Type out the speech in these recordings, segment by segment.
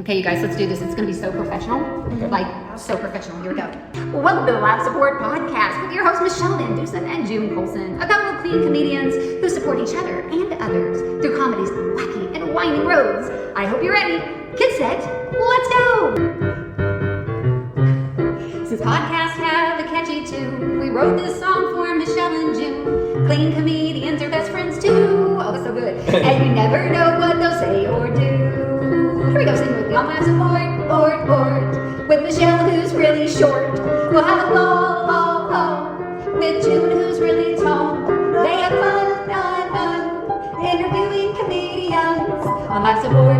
Okay, you guys, let's do this. It's going to be so professional. Like, so professional. Here we go. Well, welcome to the Life Support Podcast with your hosts, Michele VanDusen and Colson, a couple of clean comedians who support each other and others through comedy's wacky and winding roads. I hope you're ready. Get set. Let's go. Since podcasts have a catchy tune, we wrote this song for Michele and June. Clean comedians are best friends too. Oh, it's so good. And you never know what they'll say or do. Here we go, sing with me on Life Support, with Michele, who's really short. We'll have a ball, with June, who's really tall. They have fun, interviewing comedians on Life Support,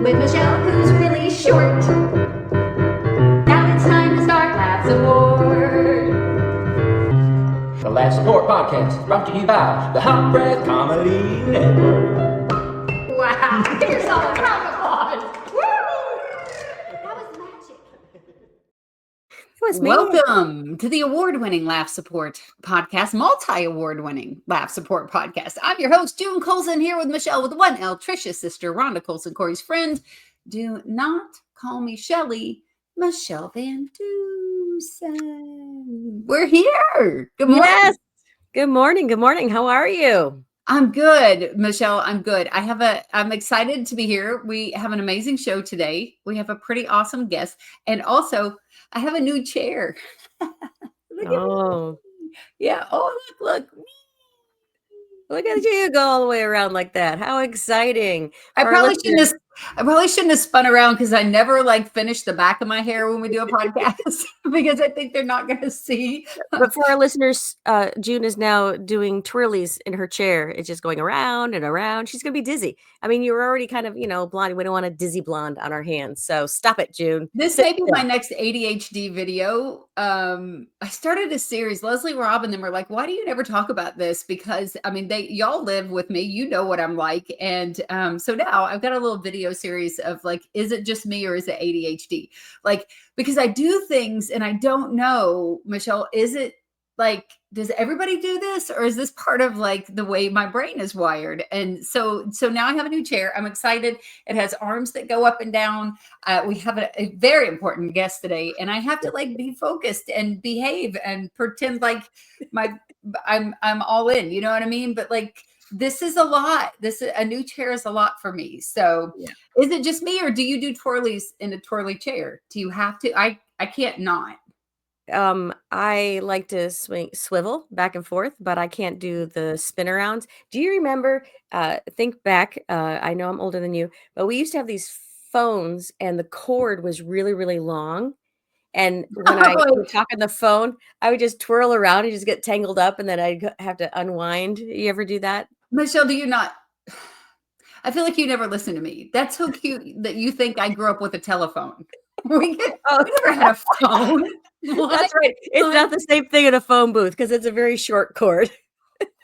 with Michele, who's really short. Now it's time to start Life Support. The Life Support Podcast is brought to you by the Hot Breath Comedy Network. Wow, give yourself a round of applause. Woo! That was magic. It was Welcome to the award-winning Laugh Support Podcast, multi-award-winning Laugh Support Podcast. I'm your host, June Colson, here with Michele with one L, Trisha's sister, Rhonda Colson, Corey's friend. Do not call me Shelly, Michele VanDusen. We're here. Good morning. Yes. Good morning. Good morning. How are you? I'm good, Michele. I'm good. I'm excited to be here. We have an amazing show today. We have a pretty awesome guest. And also, I have a new chair. Oh. Yeah. Oh, look. Look at you go all the way around like that. How exciting. I probably shouldn't have spun around because I never finish the back of my hair when we do a podcast because I think they're not going to see. But for our listeners, June is now doing twirlies in her chair. It's just going around and around. She's going to be dizzy. I mean, you're already kind of, blonde. We don't want a dizzy blonde on our hands. So stop it, June. This may be my next ADHD video. I started a series. Leslie Robb and them were like, why do you never talk about this? Because, y'all live with me. You know what I'm like. And so now I've got a little video series of is it just me or is it ADHD? Because I do things and I don't know, Michele, is it does everybody do this or is this part of the way my brain is wired? And so now I have a new chair. I'm excited. It has arms that go up and down. We have a very important guest today and I have to be focused and behave and pretend I'm all in, you know what I mean? But this is a lot. A new chair is a lot for me. So Is it just me or do you do twirlies in a twirly chair? Do you have to? I can't not. I like to swivel back and forth, but I can't do the spin arounds. Do you remember, think back, I know I'm older than you, but we used to have these phones and the cord was really, really long. And when I would talk on the phone, I would just twirl around and just get tangled up and then I'd have to unwind. You ever do that? Michele, do you not? I feel like you never listen to me. That's so cute that you think I grew up with a telephone. We never had a phone. That's right. It's not the same thing in a phone booth because it's a very short cord.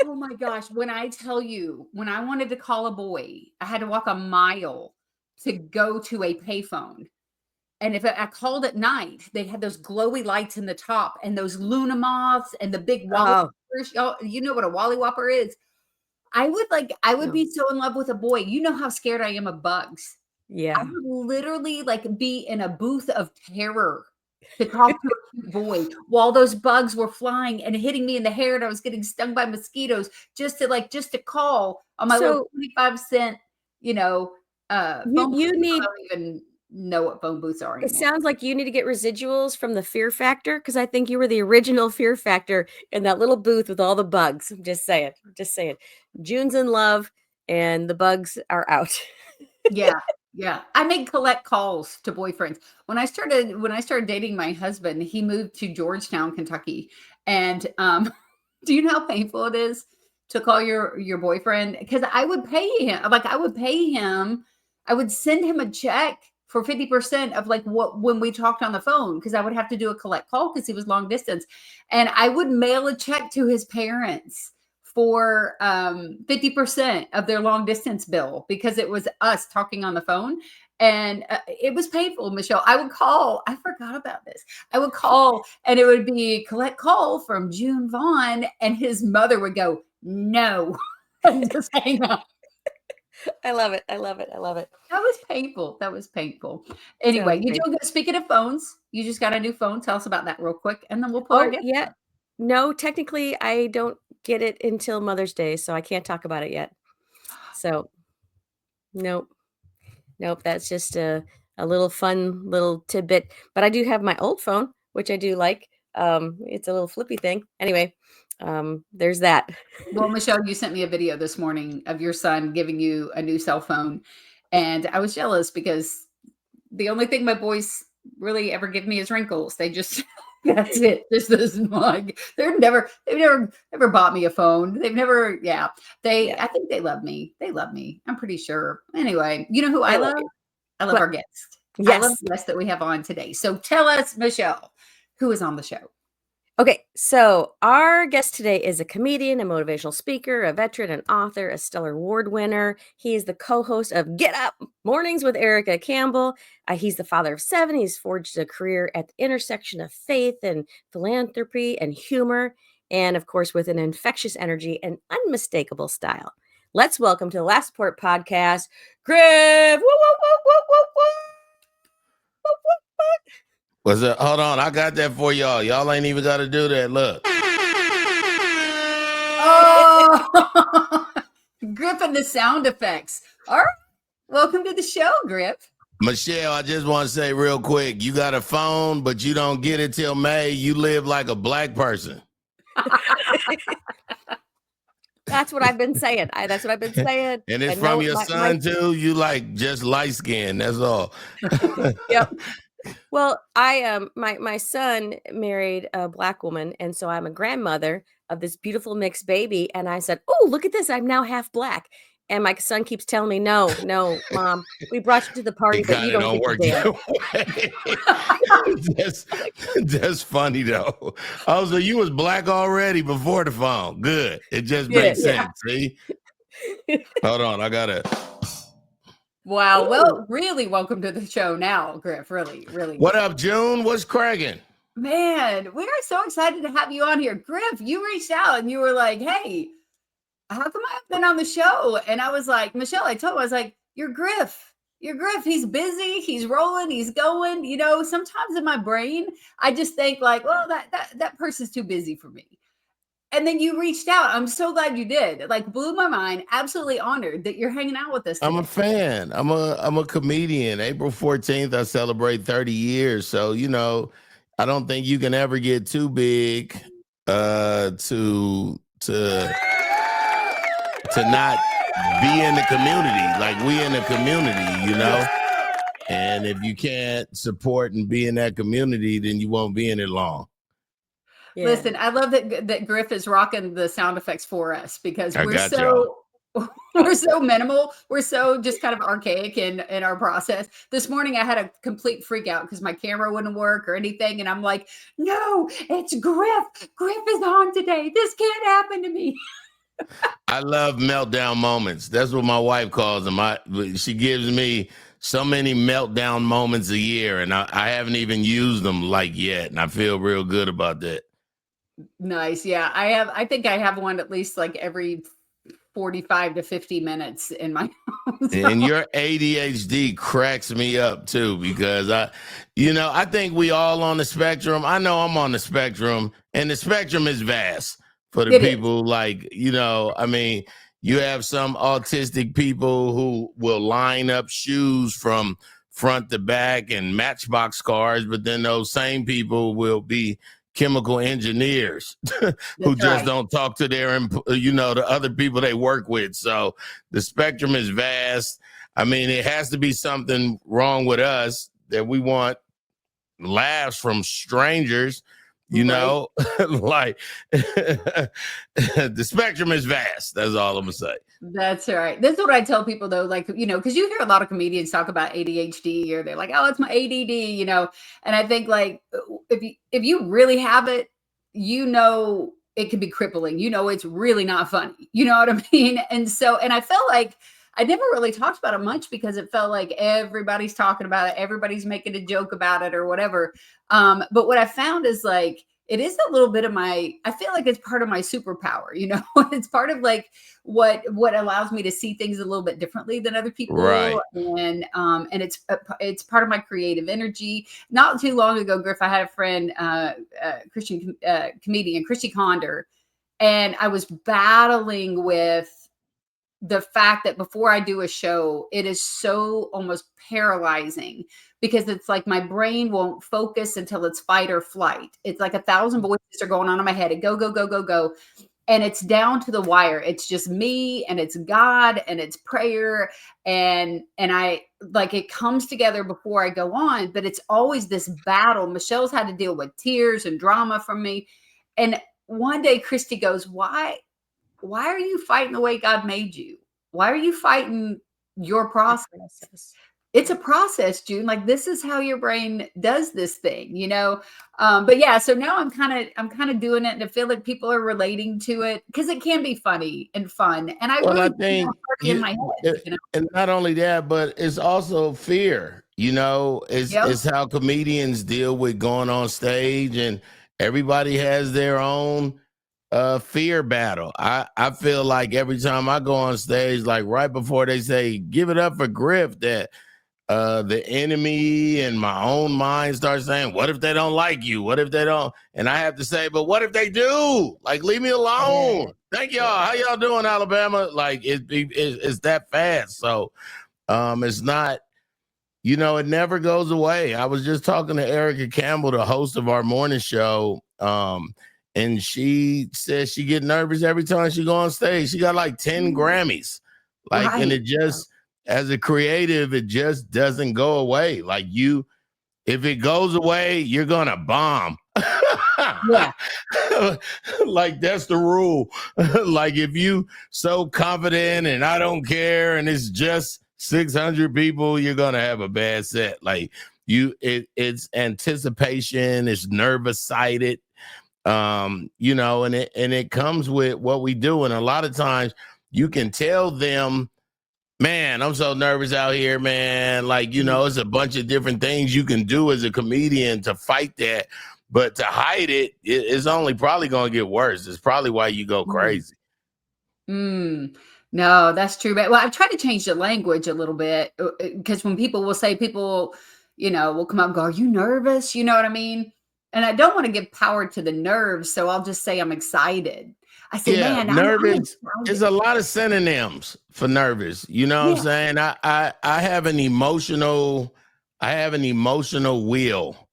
Oh my gosh. When I tell you, when I wanted to call a boy, I had to walk a mile to go to a payphone. And if I called at night, they had those glowy lights in the top and those Luna moths and the big wally whoppers. You know what a wally whopper is. I would be so in love with a boy. You know how scared I am of bugs. Yeah. I would literally be in a booth of terror to talk to a cute boy while those bugs were flying and hitting me in the hair and I was getting stung by mosquitoes just to call on my little 25-cent, phone. You need. I don't even know what phone booths are anymore. It sounds like you need to get residuals from the Fear Factor because I think you were the original Fear Factor in that little booth with all the bugs. I'm just saying. June's in love and the bugs are out. Yeah. I made collect calls to boyfriends. When I started dating my husband, he moved to Georgetown, Kentucky. And do you know how painful it is to call your boyfriend? Because I would pay him. I would send him a check for 50% of when we talked on the phone, because I would have to do a collect call because he was long distance. And I would mail a check to his parents for 50% of their long distance bill because it was us talking on the phone. And it was painful, Michele. I would call. I forgot about this. I would call and it would be collect call from June Vaughn and his mother would go, no, and just hang up. I love it. I love it. I love it. That was painful. That was painful. Anyway, Sounds you great. doing good. Speaking of phones, you just got a new phone. Tell us about that real quick, and then we'll pull our Oh, guest yeah. on. No, technically, I don't get it until Mother's Day, so I can't talk about it yet. So, nope. Nope, that's just a little fun little tidbit, but I do have my old phone, which I do like. It's a little flippy thing. Anyway, there's that. Well, Michelle, you sent me a video this morning of your son giving you a new cell phone, and I was jealous because the only thing my boys really ever give me is wrinkles. They just that's it. This isn't like they've never bought me a phone. They've never, yeah. Yeah, I think they love me. They love me. I'm pretty sure. Anyway, you know who I they love love? you. I love What? our guest. I love Yes. the guest that we have on today. So tell us, Michelle, who is on the show? Okay, so our guest today is a comedian, a motivational speaker, a veteran, an author, a Stellar Award winner. He is the co-host of Get Up Mornings with Erica Campbell. He's the father of 7. He's forged a career at the intersection of faith and philanthropy and humor, and of course, with an infectious energy and unmistakable style. Let's welcome to the Last Port podcast, Griff. Woo, woo, woo, woo, woo, woo. Woo, woo, woo. What's up? Hold on, I got that for y'all. Y'all ain't even got to do that. Look, Oh, Griff and the sound effects. All right. Welcome to the show, Griff. Michele, I just want to say real quick, you got a phone, but you don't get it till May. You live like a black person. That's what I've been saying. That's what I've been saying. And it's And from no, your son too. You like just light skin. That's all. Yep. Well, my son married a black woman, and so I'm a grandmother of this beautiful mixed baby. And I said, "Oh, look at this! I'm now half black." And my son keeps telling me, "No, no, mom, we brought you to the party, It but you kind of don't don't get to work dance." that way. that's funny though. Also, you was black already before the phone. Good. It just makes Yeah. sense. See? Hold on, I gotta. Wow. Ooh. Well, really welcome to the show now, Griff. Really, really. What up, June? What's cracking? Man, we are so excited to have you on here. Griff, you reached out and you were like, hey, how come I haven't been on the show? And I was like, Michelle, I told him, I was like, you're Griff. You're Griff. He's busy. He's rolling. He's going. You know, sometimes in my brain, I just think like, well, that person's too busy for me. And then you reached out. I'm so glad you did. It like blew my mind. Absolutely honored that you're hanging out with us I'm a today. fan. I'm a comedian. April 14th, I celebrate 30 years. So, I don't think you can ever get too big to not be in the community. Like we in the community. And if you can't support and be in that community, then you won't be in it long. Yeah. Listen, I love that Griff is rocking the sound effects for us because I we're got so we're so minimal. We're so just kind of archaic in our process. This morning I had a complete freak out because my camera wouldn't work or anything. And I'm like, no, it's Griff. Griff is on today. This can't happen to me. I love meltdown moments. That's what my wife calls them. She gives me so many meltdown moments a year, and I haven't even used them like yet. And I feel real good about that. Nice. Yeah. I think I have one at least like every 45 to 50 minutes in my house. And your ADHD cracks me up too, because I think we all on the spectrum. I know I'm on the spectrum, and the spectrum is vast for the people you have some autistic people who will line up shoes from front to back and matchbox cars, but then those same people will be chemical engineers who just don't talk to the other people they work with. So the spectrum is vast. It has to be something wrong with us that we want laughs from strangers, like the spectrum is vast. That's all I'm gonna say. That's right. That's what I tell people though, like, because you hear a lot of comedians talk about ADHD or they're like, oh, it's my ADD, and I think like if you really have it, it can be crippling. It's really not funny. You know what I mean? And I felt like I never really talked about it much because it felt like everybody's talking about it. Everybody's making a joke about it or whatever. But what I found is like, it is a little bit of I feel like it's part of my superpower, you know. It's part of like what allows me to see things a little bit differently than other people. Right. And it's part of my creative energy. Not too long ago, Griff, I had a friend, Christian comedian, Christy Conder, and I was battling with the fact that before I do a show, it is so almost paralyzing because it's like my brain won't focus until it's fight or flight. It's like 1,000 voices are going on in my head and go, go, go, go, go. And it's down to the wire. It's just me and it's God and it's prayer. And I like it comes together before I go on, but it's always this battle. Michelle's had to deal with tears and drama from me. And one day Christy goes, why are you fighting the way God made you? Why are you fighting your process? It's a process, June. Like this is how your brain does this thing, you know? But yeah, so now I'm kind of doing it and I feel like people are relating to it because it can be funny and fun. And I really I think in my head, you know? and not only that, but it's also fear, you know, it's how comedians deal with going on stage, and everybody has their own fear battle. I feel like every time I go on stage, like right before they say give it up for Griff, that the enemy and my own mind starts saying, what if they don't like you? What if they don't? And I have to say, but what if they do? Like, leave me alone. Thank y'all. How y'all doing, Alabama? Like it's that fast. So it's not, you know, it never goes away. I was just talking to Erica Campbell, the host of our morning show. And she says she get nervous every time she go on stage. She got like 10 Grammys. Like, and it just, as a creative, it just doesn't go away. Like if it goes away, you're gonna bomb. Yeah. Like that's the rule. Like if you so confident and I don't care and it's just 600 people, you're gonna have a bad set. Like it's anticipation, it's nervous sighted. You know, and it comes with what we do. And a lot of times you can tell them, man, I'm so nervous out here, man. Like, you know, it's a bunch of different things you can do as a comedian to fight that. But to hide it, it's only probably going to get worse. It's probably why you go crazy. No, that's true. But well, I've tried to change the language a little bit because when people will say, you know, will come up and go, are you nervous? You know what I mean? And I don't want to give power to the nerves. So I'll just say I'm excited. I say, man, nervous. There's a lot of synonyms for nervous. You know what I'm saying? I have an emotional wheel.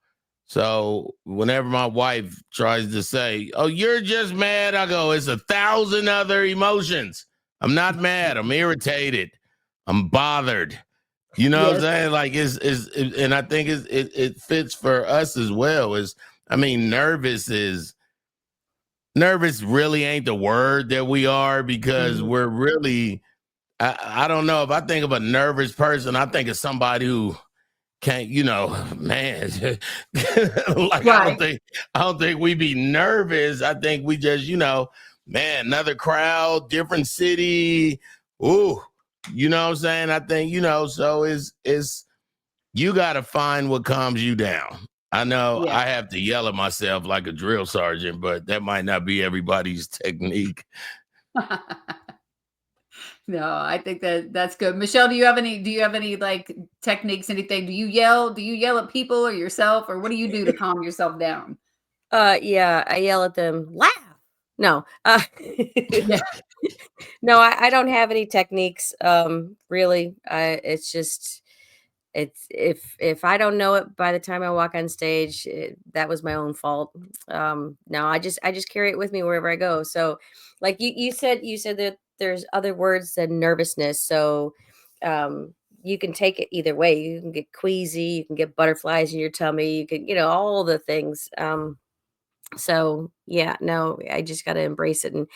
So whenever my wife tries to say, oh, you're just mad, I go, it's 1,000 other emotions. I'm not mad. I'm irritated. I'm bothered. You know what I'm saying? Like and I think it fits for us as well. Nervous really ain't the word that we are, because we're really, I don't know, if I think of a nervous person, I think of somebody who can't, you know, man, like I don't think we be nervous. I think we just, you know, man, another crowd, different city. Ooh, you know what I'm saying? I think, you know, so it's you got to find what calms you down. I know I have to yell at myself like a drill sergeant, but that might not be everybody's technique. No, I think that's good. Michele, do you have any like techniques, anything? Do you yell at people or yourself, or what do you do to calm yourself down? Yeah, I yell at them, laugh. No, no, I don't have any techniques. Really, it's just, if I don't know it by the time I walk on stage, that was my own fault. No, I just carry it with me wherever I go. So, like you said that there's other words than nervousness. So, you can take it either way. You can get queasy, you can get butterflies in your tummy, you can, you know, all the things. So yeah, no, I just got to embrace it. And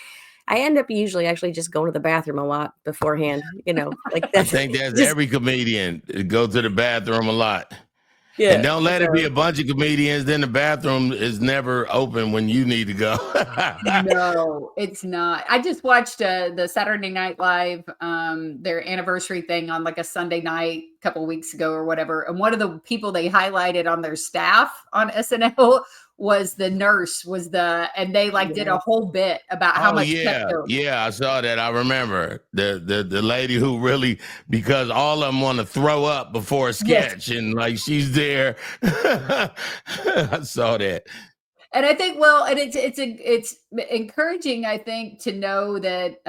I end up usually actually just going to the bathroom a lot beforehand, you know, like I think that's every comedian, go to the bathroom a lot. Yeah. And don't let it be a bunch of comedians. Then the bathroom is never open when you need to go. No, it's not. I just watched the Saturday Night Live, their anniversary thing on like a Sunday night. couple weeks ago or whatever. And one of the people they highlighted on their staff on SNL was the nurse, and they like did a whole bit about how much pepto. Yeah, I saw that. I remember the lady who really, because all of them want to throw up before a sketch, and like she's there. I saw that. And I think, well, and it's encouraging, I think, to know that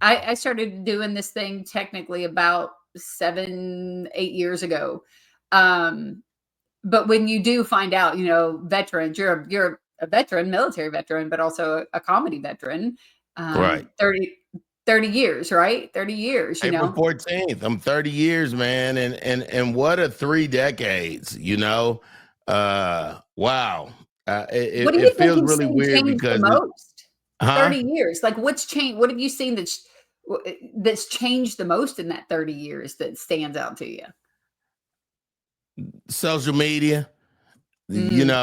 I started doing this thing technically about 7-8 years ago. But when you do find out, veterans, you're a veteran, military veteran, but also a comedy veteran. Right. 30 years, right? 30 years, April 14th. I'm 30 years, man. And what a 3 decades, wow. What do you it feels think really weird because the most? 30 huh? years. Like what's changed? What have you seen that's changed the most in that 30 years that stands out to you? Social media, Yeah.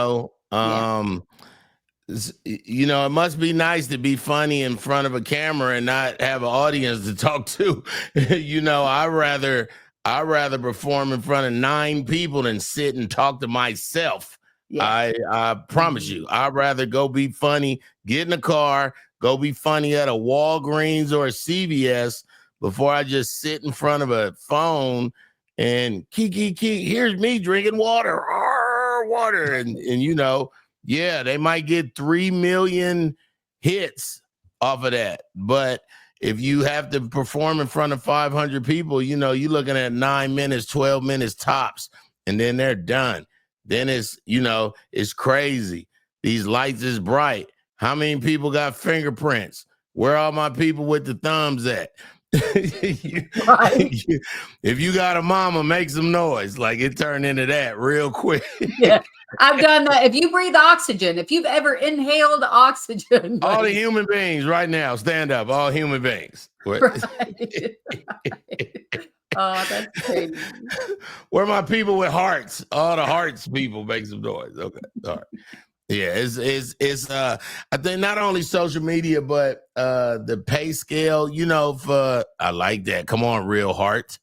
it must be nice to be funny in front of a camera and not have an audience to talk to. I rather perform in front of 9 people than sit and talk to myself. Yes. I promise you, I'd rather go be funny, get in a car, go be funny at a Walgreens or a CVS before I just sit in front of a phone and key. Here's me drinking water, water, and they might get 3 million hits off of that. But if you have to perform in front of 500 people, you're looking at 9 minutes, 12 minutes tops, and then they're done. Then it's crazy. These lights is bright. How many people got fingerprints? Where are my people with the thumbs at? Right. If you got a mama, make some noise. Like it turned into that real quick. Yeah. I've done that. If you breathe oxygen, if you've ever inhaled oxygen. All the human beings right now, stand up. All human beings. Right. Oh, that's crazy. Where are my people with hearts? All the hearts people make some noise. Okay. All right. Yeah, it's I think not only social media, but the pay scale, I like that. Come on, real heart.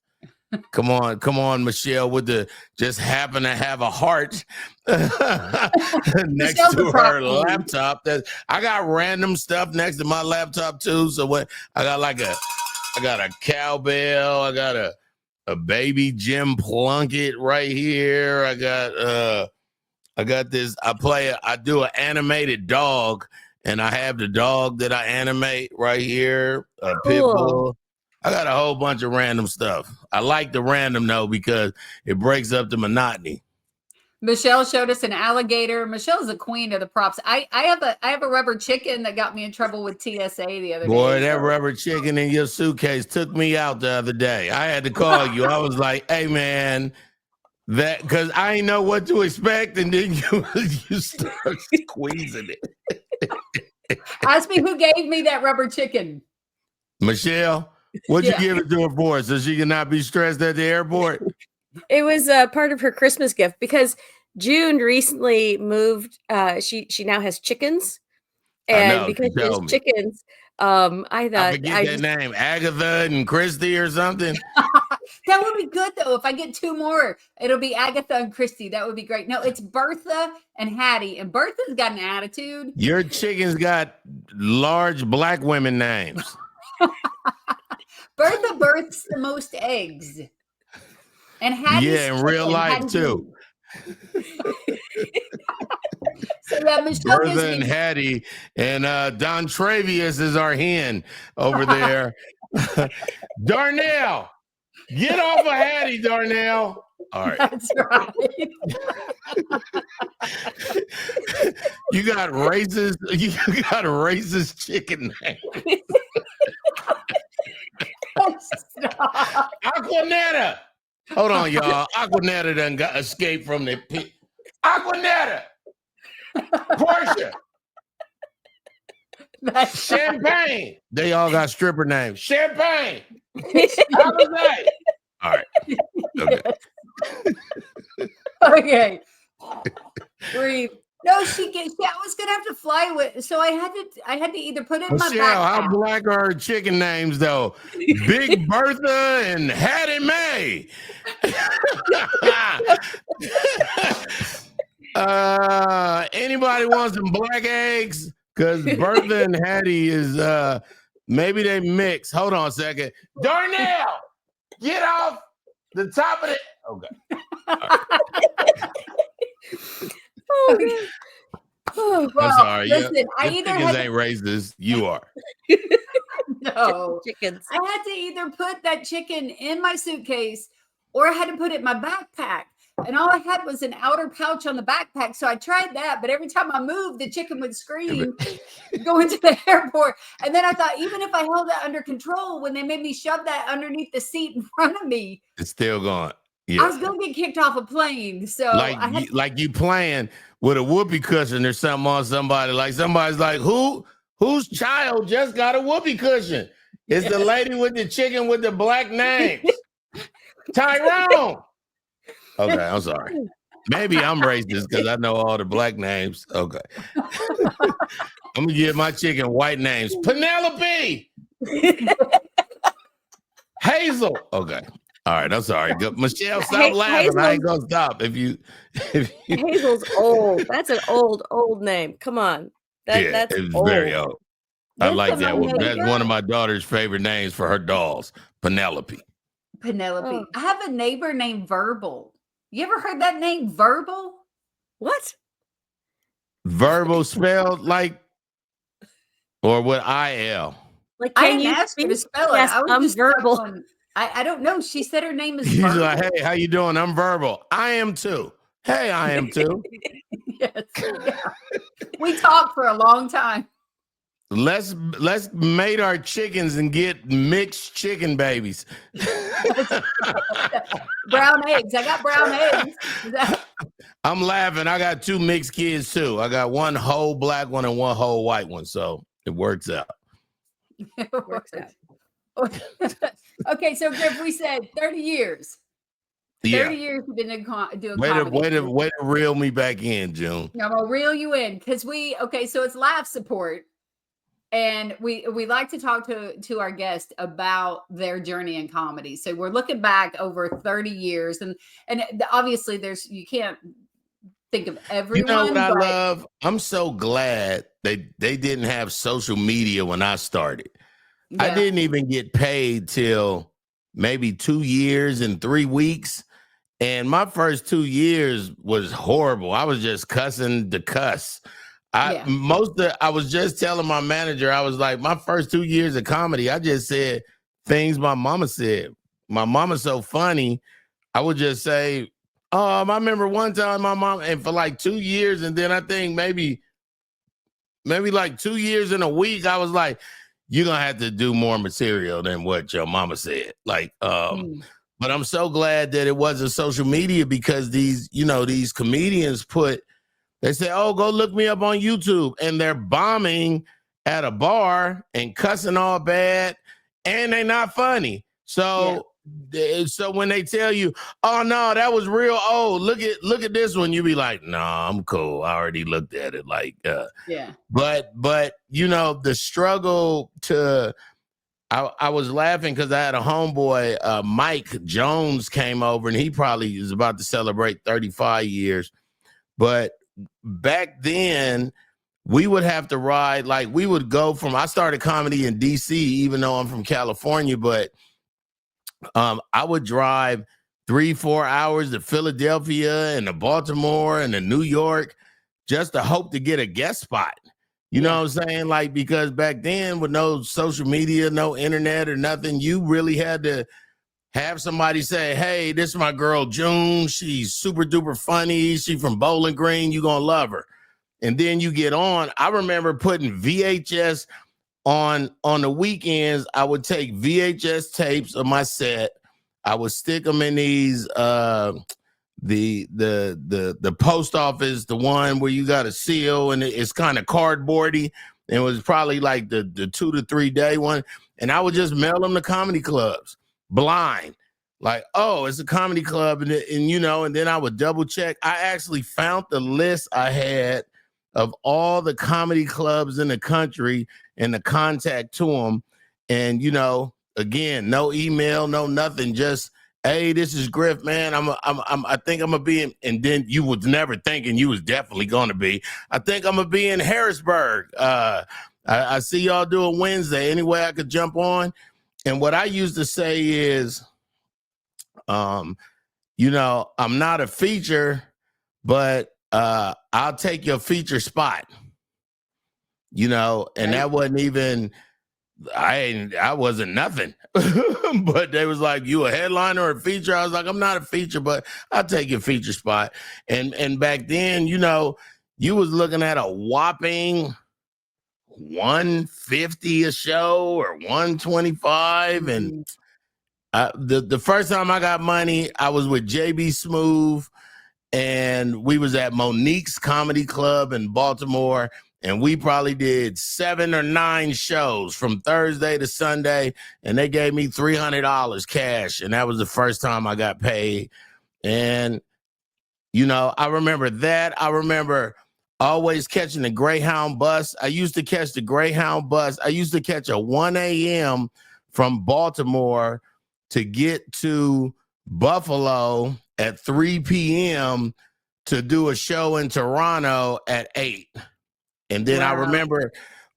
Come on, Michele, with the just happen to have a heart next to her laptop. I got random stuff next to my laptop too. So what I got I got a cowbell, I got a baby Jim Plunkett right here. I got this. I do an animated dog, and I have the dog that I animate right here, a pit bull. I got a whole bunch of random stuff. I like the random though because it breaks up the monotony. Michele showed us an alligator. Michele's the queen of the props. I have a rubber chicken that got me in trouble with TSA the other day. Boy, that rubber chicken in your suitcase took me out the other day. I had to call you. I was like, hey man, that because I didn't know what to expect, and then you start squeezing it. Ask me who gave me that rubber chicken. Michele, what'd you give it to her for? So she cannot be stressed at the airport? It was part of her Christmas gift because June recently moved. She now has chickens, and because she has chickens, I thought I forget that name, Agatha and Christy or something. That would be good though. If I get 2 more, it'll be Agatha and Christy. That would be great. No, it's Bertha and Hattie, and Bertha's got an attitude. Your chickens got large black women names. Bertha births the most eggs. And Hattie's in real life too. So yeah, Michele Bertha and Hattie, and Don Travius is our hen over there. Darnell, get off of Hattie, Darnell. All right. That's right. You got racist chicken name. Aquanetta. Hold on, y'all. Aquanetta done got escaped from the pit. Aquanetta. Portia. Champagne. They all got stripper names. Champagne. How was that? All right. Okay. Okay. Breathe. No, I was gonna have to fly with, so I had to either put it in my Michelle, how backpack. black are her chicken names though? Big Bertha and Hattie Mae. Anybody want some black eggs? Because Bertha and Hattie is maybe they mix. Hold on a second. Darnell, get off the top of the. Okay. Oh, Well, I'm sorry. listen, I your either chickens had ain't racist. You are. no. chickens. I had to either put that chicken in my suitcase or I had to put it in my backpack. And all I had was an outer pouch on the backpack. So I tried that, but every time I moved, the chicken would scream going to the airport. And then I thought, even if I held that under control, when they made me shove that underneath the seat in front of me, It's still gone. Yeah. I was going to get kicked off a plane. So like you playing with a whoopee cushion or something on somebody. Like somebody's like, whose child just got a whoopee cushion? It's the lady with the chicken with the black names. Tyrone. Okay, I'm sorry. Maybe I'm racist because I know all the black names. Okay. I'm gonna give my chicken white names. Penelope. Hazel. Okay. All right, I'm sorry. Michelle, stop laughing. I ain't gonna stop if you Hazel's old. That's an old name. Come on. That's it's old. very old. I like that one. Penelope. That's one of my daughter's favorite names for her dolls. Penelope. Penelope. I have a neighbor named Verbal. You ever heard that name, Verbal? What? Verbal spelled like, or what? IL. Like, I can didn't you ask her to speak? spell Yes, it. I was I'm just verbal. going, I don't know. She said her name is He's Verbal. like, hey, how you doing? I'm verbal. I am too. Hey, I am too. Yes. Yeah. We talked for a long time. Let's mate our chickens and get mixed chicken babies. Brown eggs. I got brown eggs. I'm laughing. I got 2 mixed kids too. I got one whole black one and one whole white one. So it works out. Works out. Okay, so Griff, we said 30 years. 30 Yeah. years you've been doing Way comedy. to reel me back in, June. I'm gonna reel you in because so it's laugh support. And we like to talk to our guests about their journey in comedy. So we're looking back over 30 years, and obviously you can't think of everyone. You know what I love? I'm so glad they didn't have social media when I started. Yeah. I didn't even get paid till maybe 2 years and 3 weeks. And my first 2 years was horrible. I was just cussing to cuss. I was just telling my manager, I was like, my first 2 years of comedy, I just said things my mama said. My mama's so funny. I would just say, I remember one time my mom, and for like 2 years, and then I think maybe like 2 years in a week, I was like, you're gonna have to do more material than what your mama said. Like, but I'm so glad that it wasn't social media because these comedians they say, oh, go look me up on YouTube. And they're bombing at a bar and cussing all bad. And they're not funny. So when they tell you, oh, no, that was real old. Look at this one. You be like, nah, I'm cool. I already looked at it. Like, But, the struggle I was laughing because I had a homeboy, Mike Jones, came over, and he probably is about to celebrate 35 years. But back then, we would have to ride, like we would go I started comedy in DC, even though I'm from California, but I would drive 3-4 hours to Philadelphia and to Baltimore and to New York just to hope to get a guest spot. You know what I'm saying? Like, because back then with no social media, no internet or nothing, you really had to have somebody say, hey, this is my girl, June. She's super duper funny. She's from Bowling Green. You're going to love her. And then you get on. I remember putting VHS on the weekends. I would take VHS tapes of my set. I would stick them in these, the post office, the one where you got a seal and it's kind of cardboardy. And it was probably like the 2 to 3 day one. And I would just mail them to comedy clubs. Blind, like, oh, it's a comedy club, and then I would double check. I actually found the list I had of all the comedy clubs in the country and the contact to them. And, you know, again, no email, no nothing, just, hey, this is Griff, man. I think I'm gonna be in, and then you was never thinking you was definitely gonna be. I think I'm gonna be in Harrisburg. I see y'all doing Wednesday. Any way I could jump on? And what I used to say is, you know, I'm not a feature, but I'll take your feature spot. You know, and that wasn't even. I wasn't nothing, but they was like, you a headliner or a feature? I was like, I'm not a feature, but I'll take your feature spot. And back then, you know, you was looking at a whopping 150 a show or 125. And the first time I got money, I was with JB Smooth, and we was at Monique's Comedy Club in Baltimore. And we probably did 7 or 9 shows from Thursday to Sunday. And they gave me $300 cash. And that was the first time I got paid. And, you know, I remember that. I remember always catching the Greyhound bus. I used to catch the Greyhound bus. I used to catch a 1 a.m. from Baltimore to get to Buffalo at 3 p.m. to do a show in Toronto at 8. And then I remember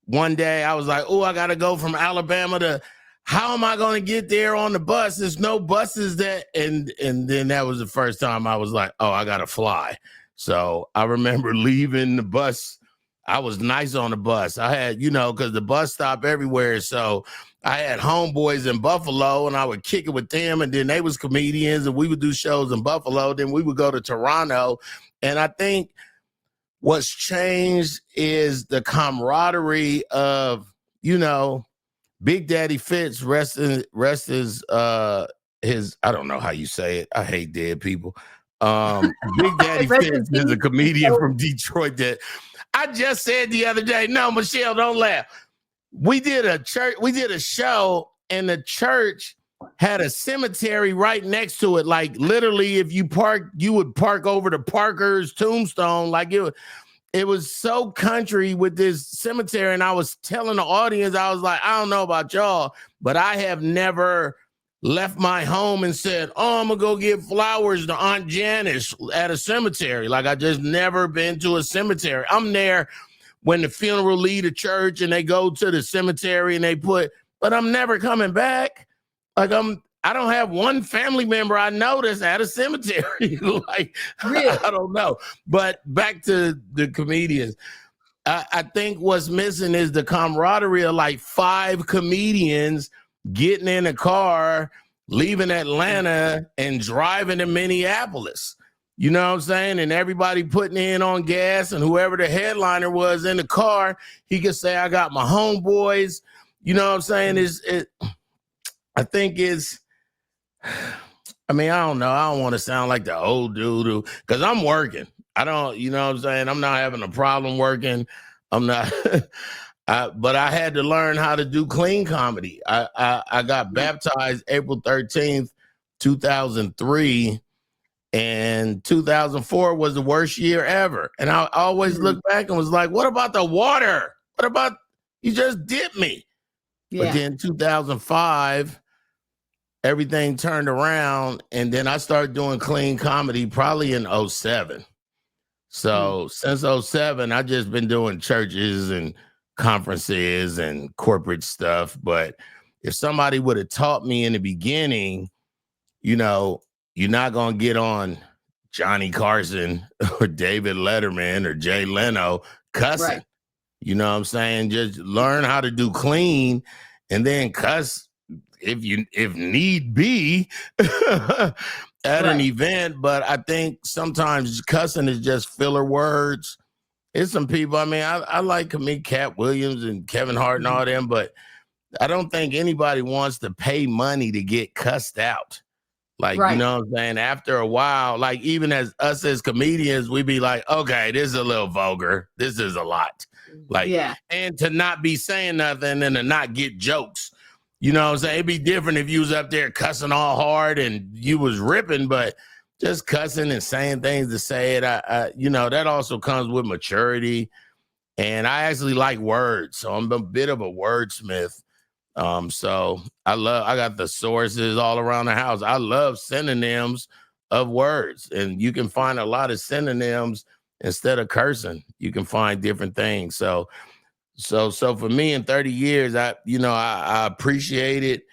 one day I was like, oh, I got to go from Alabama to, how am I going to get there on the bus? There's no buses that, and then that was the first time I was like, oh, I got to fly. So I remember leaving the bus. I was nice on the bus. I had, you know, because the bus stopped everywhere. So I had homeboys in Buffalo, and I would kick it with them. And then they was comedians, and we would do shows in Buffalo. Then we would go to Toronto. And I think what's changed is the camaraderie of, you know, Big Daddy Fitz, rest his, I don't know how you say it. I hate dead people. Big Daddy Fitz is a comedian from Detroit that I just said the other day, no, Michele, don't laugh. We did a show, and the church had a cemetery right next to it. Like literally, if you park, you would park over to Parker's tombstone. Like it was so country with this cemetery. And I was telling the audience, I was like, I don't know about y'all, but I have never left my home and said, oh, I'm gonna go give flowers to Aunt Janice at a cemetery. Like I just never been to a cemetery. I'm there when the funeral lead a church and they go to the cemetery and they put, but I'm never coming back. Like I don't have one family member I know that's at a cemetery. Like, really? I don't know. But back to the comedians. I think what's missing is the camaraderie of like 5 comedians getting in a car, leaving Atlanta and driving to Minneapolis. You know what I'm saying? And everybody putting in on gas, and whoever the headliner was in the car, he could say, I got my homeboys. You know what I'm saying? I think it's, I mean, I don't know. I don't want to sound like the old dude because I'm working. I don't, you know what I'm saying? I'm not having a problem working. I'm not, but I had to learn how to do clean comedy. I got baptized April 13th, 2003, and 2004 was the worst year ever. And I always look back and was like, what about the water? What about, you just dipped me? Yeah. But then 2005, everything turned around, and then I started doing clean comedy probably in 07. So since 07, I've just been doing churches and conferences and corporate stuff. But if somebody would have taught me in the beginning, you know, you're not going to get on Johnny Carson or David Letterman or Jay Leno cussing. Right. You know what I'm saying? Just learn how to do clean and then cuss if need be at an event. But I think sometimes cussing is just filler words. It's some people, I mean, I like comedian Cat Williams and Kevin Hart and all them, but I don't think anybody wants to pay money to get cussed out. Like, you know what I'm saying? After a while, like even as us as comedians, we be like, okay, this is a little vulgar. This is a lot. Like, and to not be saying nothing and to not get jokes. You know what I'm saying? It'd be different if you was up there cussing all hard and you was ripping, but just cussing and saying things to say it. That also comes with maturity. And I actually like words. So I'm a bit of a wordsmith. So I got the sources all around the house. I love synonyms of words, and you can find a lot of synonyms instead of cursing. You can find different things. So for me in 30 years, I appreciate it.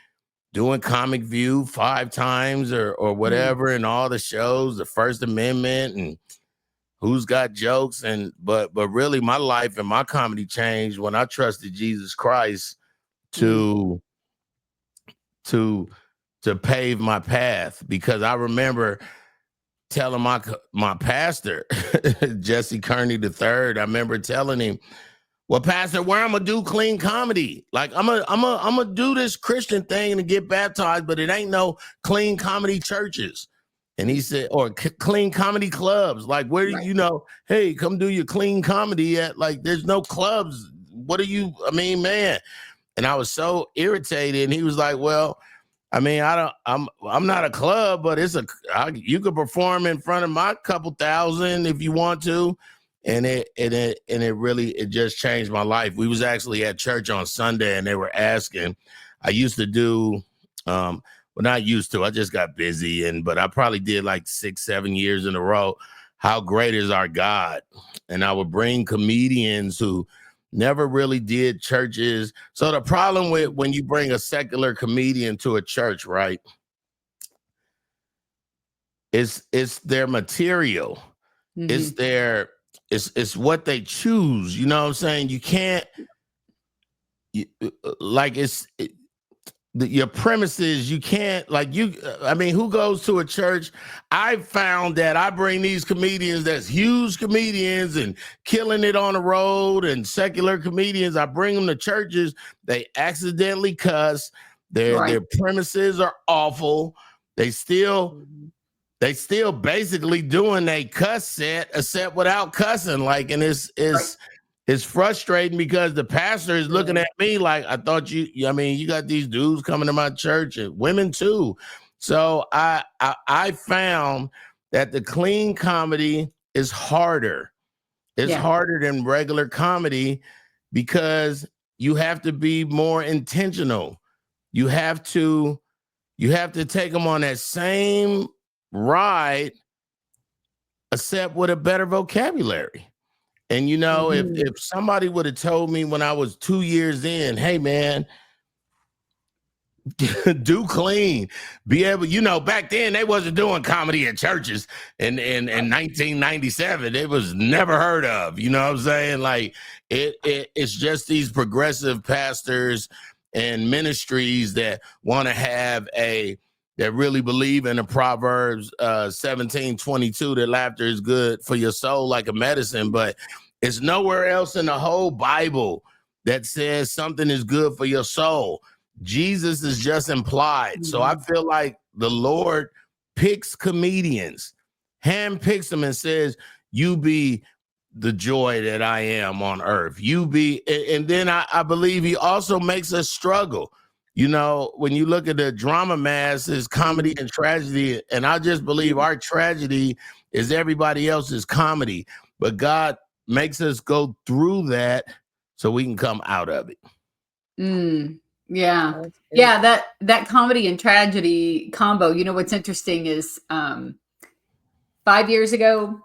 Doing Comic View 5 times or whatever, and all the shows, the First Amendment and Who's Got Jokes, but really my life and my comedy changed when I trusted Jesus Christ to pave my path, because I remember telling my pastor, Jesse Kearney III, I remember telling him, well, Pastor, where I'm gonna do clean comedy, like I'm gonna do this Christian thing and get baptized, but it ain't no clean comedy churches. And he said, or clean comedy clubs. Like, where do you know? Hey, come do your clean comedy at. Like, there's no clubs. What are you? I mean, man. And I was so irritated. And he was like, well, I mean, I'm not a club, but you could perform in front of my couple thousand if you want to. And it really just changed my life. We was actually at church on Sunday, and they were asking. I used to do, well, not used to. I just got busy, but I probably did like 6-7 years in a row. How great is our God? And I would bring comedians who never really did churches. So the problem with when you bring a secular comedian to a church, right? It's their material. Mm-hmm. It's what they choose. You know what I'm saying? You can't, your premises, you can't, who goes to a church? I found that I bring these comedians that's huge comedians and killing it on the road, and secular comedians, I bring them to churches. They accidentally cuss. Their premises are awful. They still basically doing a cuss set, except without cussing. Like, and it's frustrating because the pastor is looking at me like, I thought you got these dudes coming to my church, and women too. So I found that the clean comedy is harder. It's harder than regular comedy because you have to be more intentional. You have to take them on that same ride, except with a better vocabulary. And, if somebody would have told me when I was 2 years in, hey, man, do clean, be able, back then they wasn't doing comedy at churches in 1997. It was never heard of, you know what I'm saying? Like, it's just these progressive pastors and ministries that want to have that really believe in the Proverbs 17:22, that laughter is good for your soul like a medicine, but it's nowhere else in the whole Bible that says something is good for your soul. Jesus is just implied. Mm-hmm. So I feel like the Lord picks comedians, handpicks them, and says, you be the joy that I am on earth. You be, and then I believe he also makes us struggle. When you look at the drama mass, is comedy and tragedy. And I just believe our tragedy is everybody else's comedy. But God makes us go through that so we can come out of it. Yeah. Yeah. That comedy and tragedy combo. What's interesting is 5 years ago,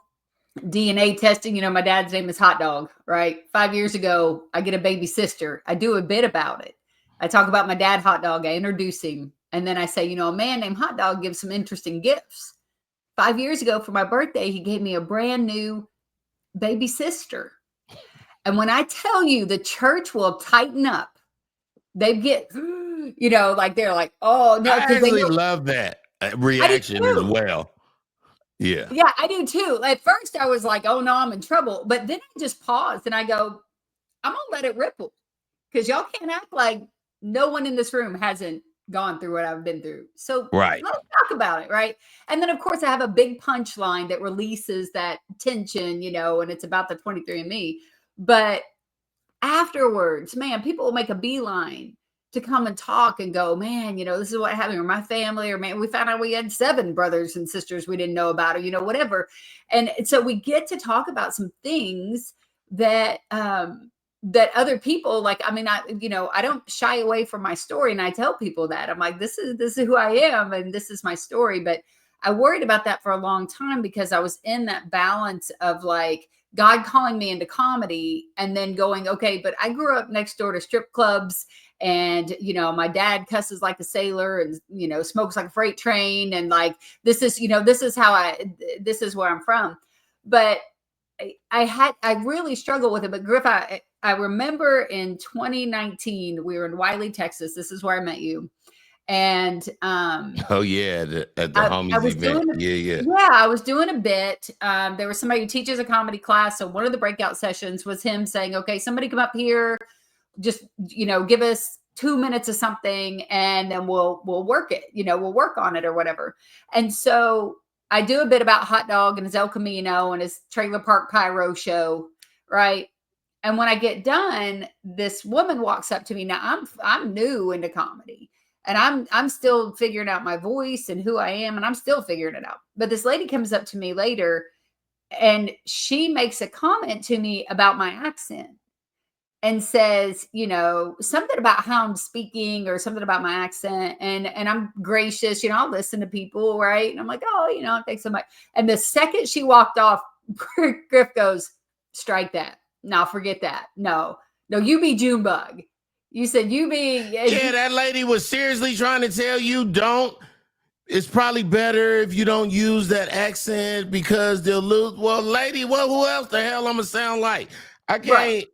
DNA testing, my dad's name is Hot Dog, right? 5 years ago, I get a baby sister. I do a bit about it. I talk about my dad, Hot Dog. I introduce him. And then I say, a man named Hot Dog gives some interesting gifts. 5 years ago for my birthday, he gave me a brand new baby sister. And when I tell you the church will tighten up, they get, like they're like, oh no. I actually love that reaction as well. Yeah. Yeah, I do too. At first I was like, oh no, I'm in trouble. But then I just paused and I go, I'm going to let it ripple, because y'all can't act like no one in this room hasn't gone through what I've been through. So let's talk about it, right? And then, of course, I have a big punchline that releases that tension, and it's about the 23andMe. But afterwards, man, people will make a beeline to come and talk and go, man, this is what happened, or my family, or man, we found out we had 7 brothers and sisters we didn't know about, or whatever. And so we get to talk about some things that that other people like. I mean, I don't shy away from my story, and I tell people that I'm like, this is who I am, and this is my story. But I worried about that for a long time because I was in that balance of like God calling me into comedy and then going, okay, but I grew up next door to strip clubs, and my dad cusses like a sailor and smokes like a freight train, and like this is this is where I'm from. But I really struggled with it. But Griff, I remember in 2019 we were in Wiley, Texas. This is where I met you. And Oh yeah, at the I homies was event. doing Yeah. I was doing a bit. There was somebody who teaches a comedy class. So one of the breakout sessions was him saying, okay, somebody come up here, just, give us 2 minutes of something and then we'll work it, we'll work on it or whatever. And so I do a bit about hot dog and his El Camino and his trailer park pyro show. Right. And when I get done, this woman walks up to me. Now I'm new into comedy. And I'm still figuring out my voice and who I am, and I'm still figuring it out. But this lady comes up to me later, and she makes a comment to me about my accent and says, something about how I'm speaking or something about my accent. And I'm gracious, I'll listen to people, right? And I'm like, oh, thanks so much. And the second she walked off, Griff goes, strike that. No, forget that. No, you be Junebug. You said you be. Yeah, that lady was seriously trying to tell you don't. It's probably better if you don't use that accent because they'll lose. Well, lady, who else the hell I'm gonna sound like? I can't. Right.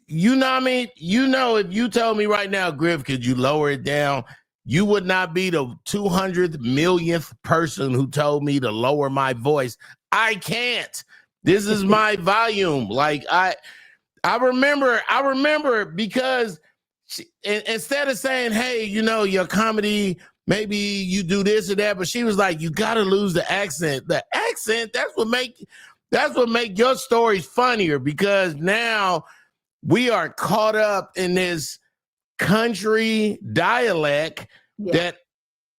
You know what I mean? If you told me right now, Griff, could you lower it down? You would not be the 200 millionth person who told me to lower my voice. I can't. This is my volume. Like I remember because instead of saying, hey, your comedy, maybe you do this or that, but she was like, you got to lose the accent. The accent, that's what make your stories funnier, because now we are caught up in this country dialect that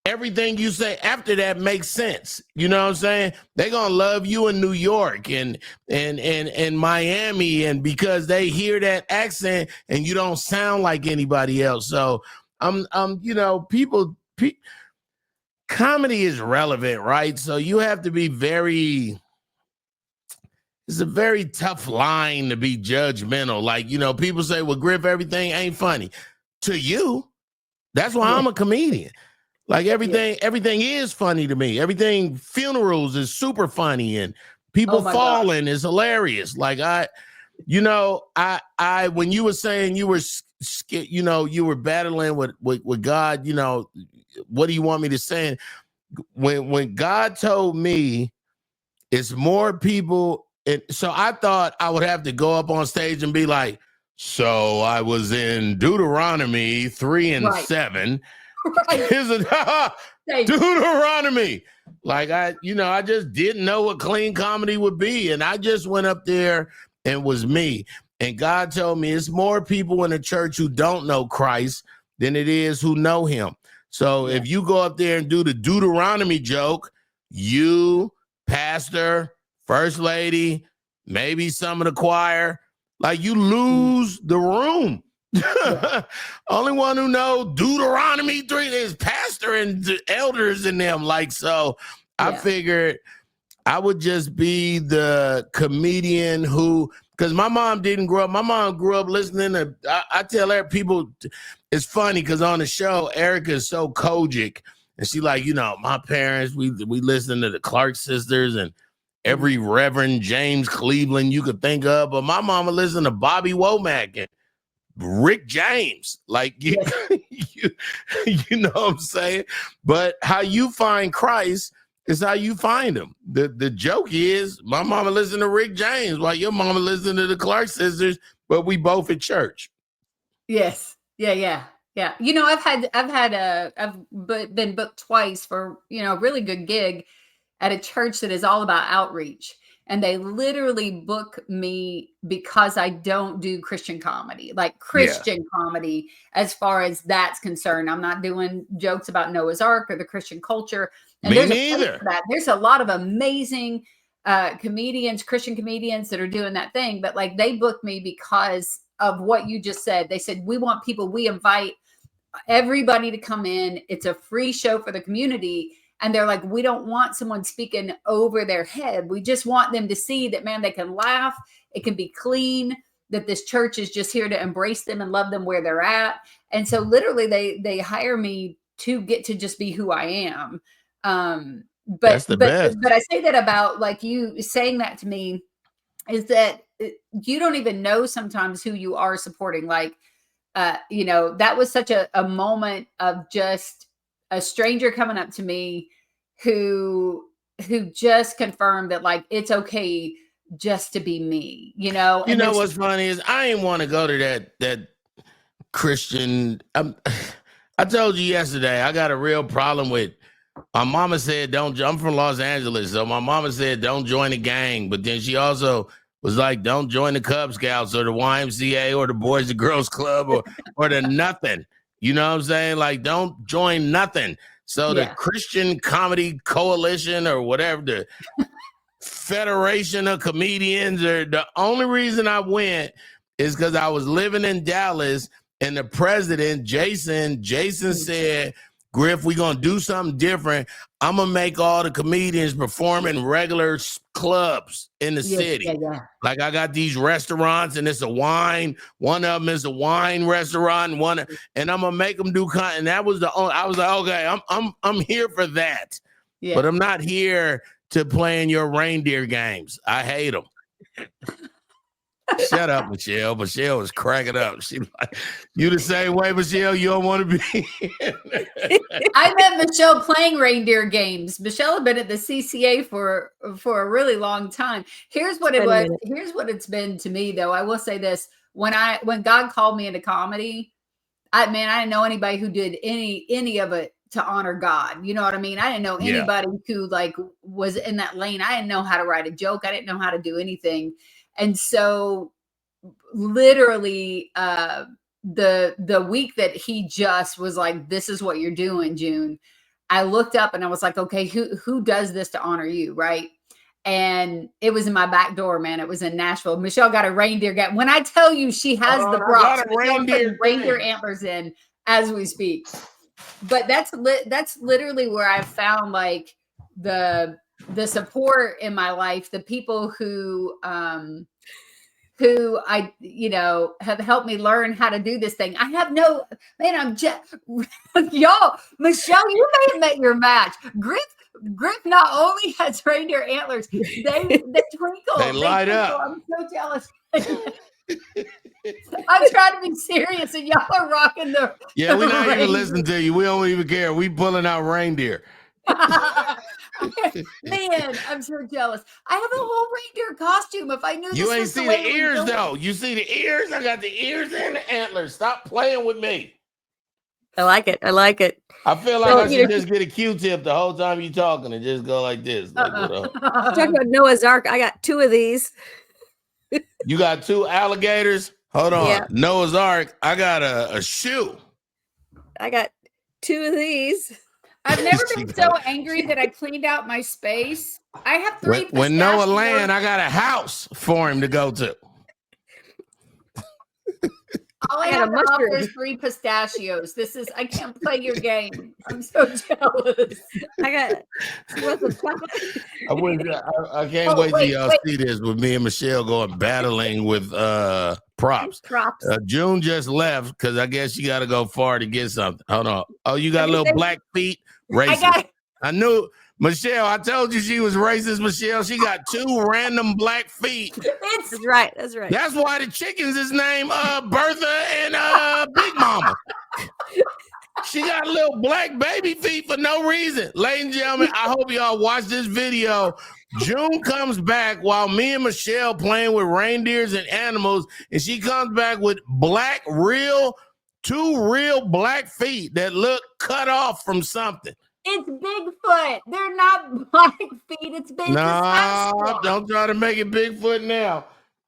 everything you say after that makes sense. You know what I'm saying? They're going to love you in New York and Miami, and because they hear that accent and you don't sound like anybody else. So comedy is relevant, right? So you have to be it's a very tough line to be judgmental. Like, people say, well, Griff, everything ain't funny. To you, that's why I'm a comedian. Like everything is funny to me. Everything, funerals is super funny, and people falling is hilarious. Like when you were saying you were you were battling with God, what do you want me to say? When God told me it's more people, so I thought I would have to go up on stage and be like, so I was in Deuteronomy 3:7. Right. Deuteronomy. Like I just didn't know what clean comedy would be. And I just went up there and was me. And God told me it's more people in the church who don't know Christ than it is who know him. So if you go up there and do the Deuteronomy joke, you, pastor, first lady, maybe some of the choir, like you lose the room. Only one who know Deuteronomy 3 is pastor and elders in them. Like, so I figured I would just be the comedian who, because my mom didn't grow up. My mom grew up listening to, I tell her people, it's funny because on the show, Erica is so Kojic. And she like, my parents, we listen to the Clark sisters and every Reverend James Cleveland you could think of. But my mama listened to Bobby Womack and Rick James. Like, you know what I'm saying? But how you find Christ is how you find him. The joke is my mama listened to Rick James while your mama listened to the Clark sisters, but we both at church. Yes. Yeah. I've been booked twice for, a really good gig at a church that is all about outreach. and they literally book me because I don't do Christian comedy, like Christian comedy, as far as that's concerned. I'm not doing jokes about Noah's Ark or the Christian culture. And Me there's neither. a place for that. There's a lot of amazing comedians, Christian comedians that are doing that thing, but like they booked me because of what you just said. They said, we want people, we invite everybody to come in. It's a free show for the community. And they're like, we don't want someone speaking over their head. We just want them to see that, man, they can laugh. It can be clean, that this church is just here to embrace them and love them where they're at. And so literally they hire me to get to just be who I am. But That's the best. But I say that about like you saying that to me is that you don't even know sometimes who you are supporting. Like, you know, that was such a moment of just a stranger coming up to me who just confirmed that like, it's okay just to be me, you know? You know what's funny is I didn't want to go to that Christian. I told you yesterday, I got a real problem with, my mama said, I'm from Los Angeles. So my mama said, don't join the gang. But then she also was like, don't join the Cub Scouts or the YMCA or the Boys and Girls Club or the nothing. You know what I'm saying? Like, don't join nothing. So the Christian Comedy Coalition or whatever, the Federation of Comedians, or the only reason I went is because I was living in Dallas and the president, Jason said, Griff, we're going to do something different. I'm going to make all the comedians perform in regular clubs in the city. Like I got these restaurants and it's a wine. One of them is a wine restaurant. And I'm going to make them do content. And that was the only, I was like, okay, I'm here for that. Yeah. But I'm not here to play in your reindeer games. I hate them. Shut up, Michele. Michele was cracking up. She like, you the same way, Michele? You don't want to be. I met Michele playing reindeer games. Michele had been at the CCA for a really long time. Here's what it was. Here's what it's been to me, though. I will say this: when God called me into comedy, I didn't know anybody who did any of it to honor God. You know what I mean? I didn't know anybody who like was in that lane. I didn't know how to write a joke. I didn't know how to do anything. And so literally the week that he just was like, this is what you're doing, June, I looked up and I was like, okay, who does this to honor you? Right. And it was in my back door, man. It was in Nashville. Michele got a reindeer. When I tell you she has the props, reindeer antlers in as we speak. But that's literally where I found like the support in my life, the people who I, you know, have helped me learn how to do this thing. I have no, man, I'm just, y'all, Michele, you may have met your match. Griff not only has reindeer antlers, they twinkle. They light up. I'm so jealous. I'm trying to be serious and y'all are rocking the Yeah, we're not even listening to you. We don't even care. We pulling out reindeer. Man, I'm so jealous. I have a whole reindeer costume. If I knew you ain't see the ears though. You see the ears? I got the ears and the antlers. Stop playing with me. I like it. I feel like I should just get a Q-tip the whole time you talking and just go like this. Like, talking about Noah's Ark. I got 2 of these. You got 2 alligators? Hold on. Yeah. Noah's Ark. I got a shoe. I got 2 of these. I've never been so angry that I cleaned out my space. I have 3 when Noah land, I got a house for him to go to. All I have to offer is 3 pistachios. I can't play your game. I'm so jealous. I got I can't wait till y'all see this with me and Michele going battling with props. June just left because I guess she got to go far to get something. Hold on. Oh, you got little black feet? Racist. I knew. Michele, I told you she was racist, Michele. She got 2 random black feet. That's right. That's why the chickens is named Bertha and Big Mama. She got little black baby feet for no reason. Ladies and gentlemen, I hope y'all watch this video. June comes back while me and Michele playing with reindeers and animals, and she comes back with 2 real black feet that look cut off from something. It's Bigfoot. They're not Black feet. It's big. No, don't try to make it Bigfoot now.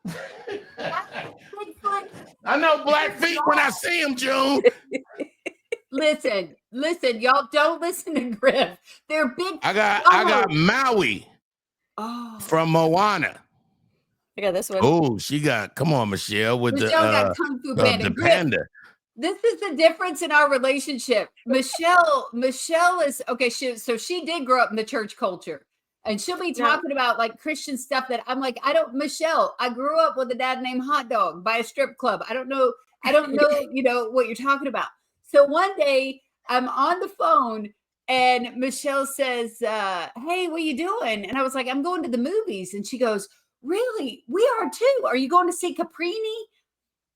Bigfoot. I know Black feet when I see them, June. Listen, y'all don't listen to Griff. They're big. I got Maui from Moana. I got this one. Oh, come on, Michele, with Michele got Kung Fu Panda. the panda. This is the difference in our relationship. Michele is okay. She did grow up in the church culture, and she'll be talking about like Christian stuff that I'm like, Michele, I grew up with a dad named Hot Dog by a strip club. I don't know, what you're talking about. So one day I'm on the phone and Michele says, hey, what are you doing? And I was like, I'm going to the movies. And she goes, really? We are too. Are you going to see Caprini?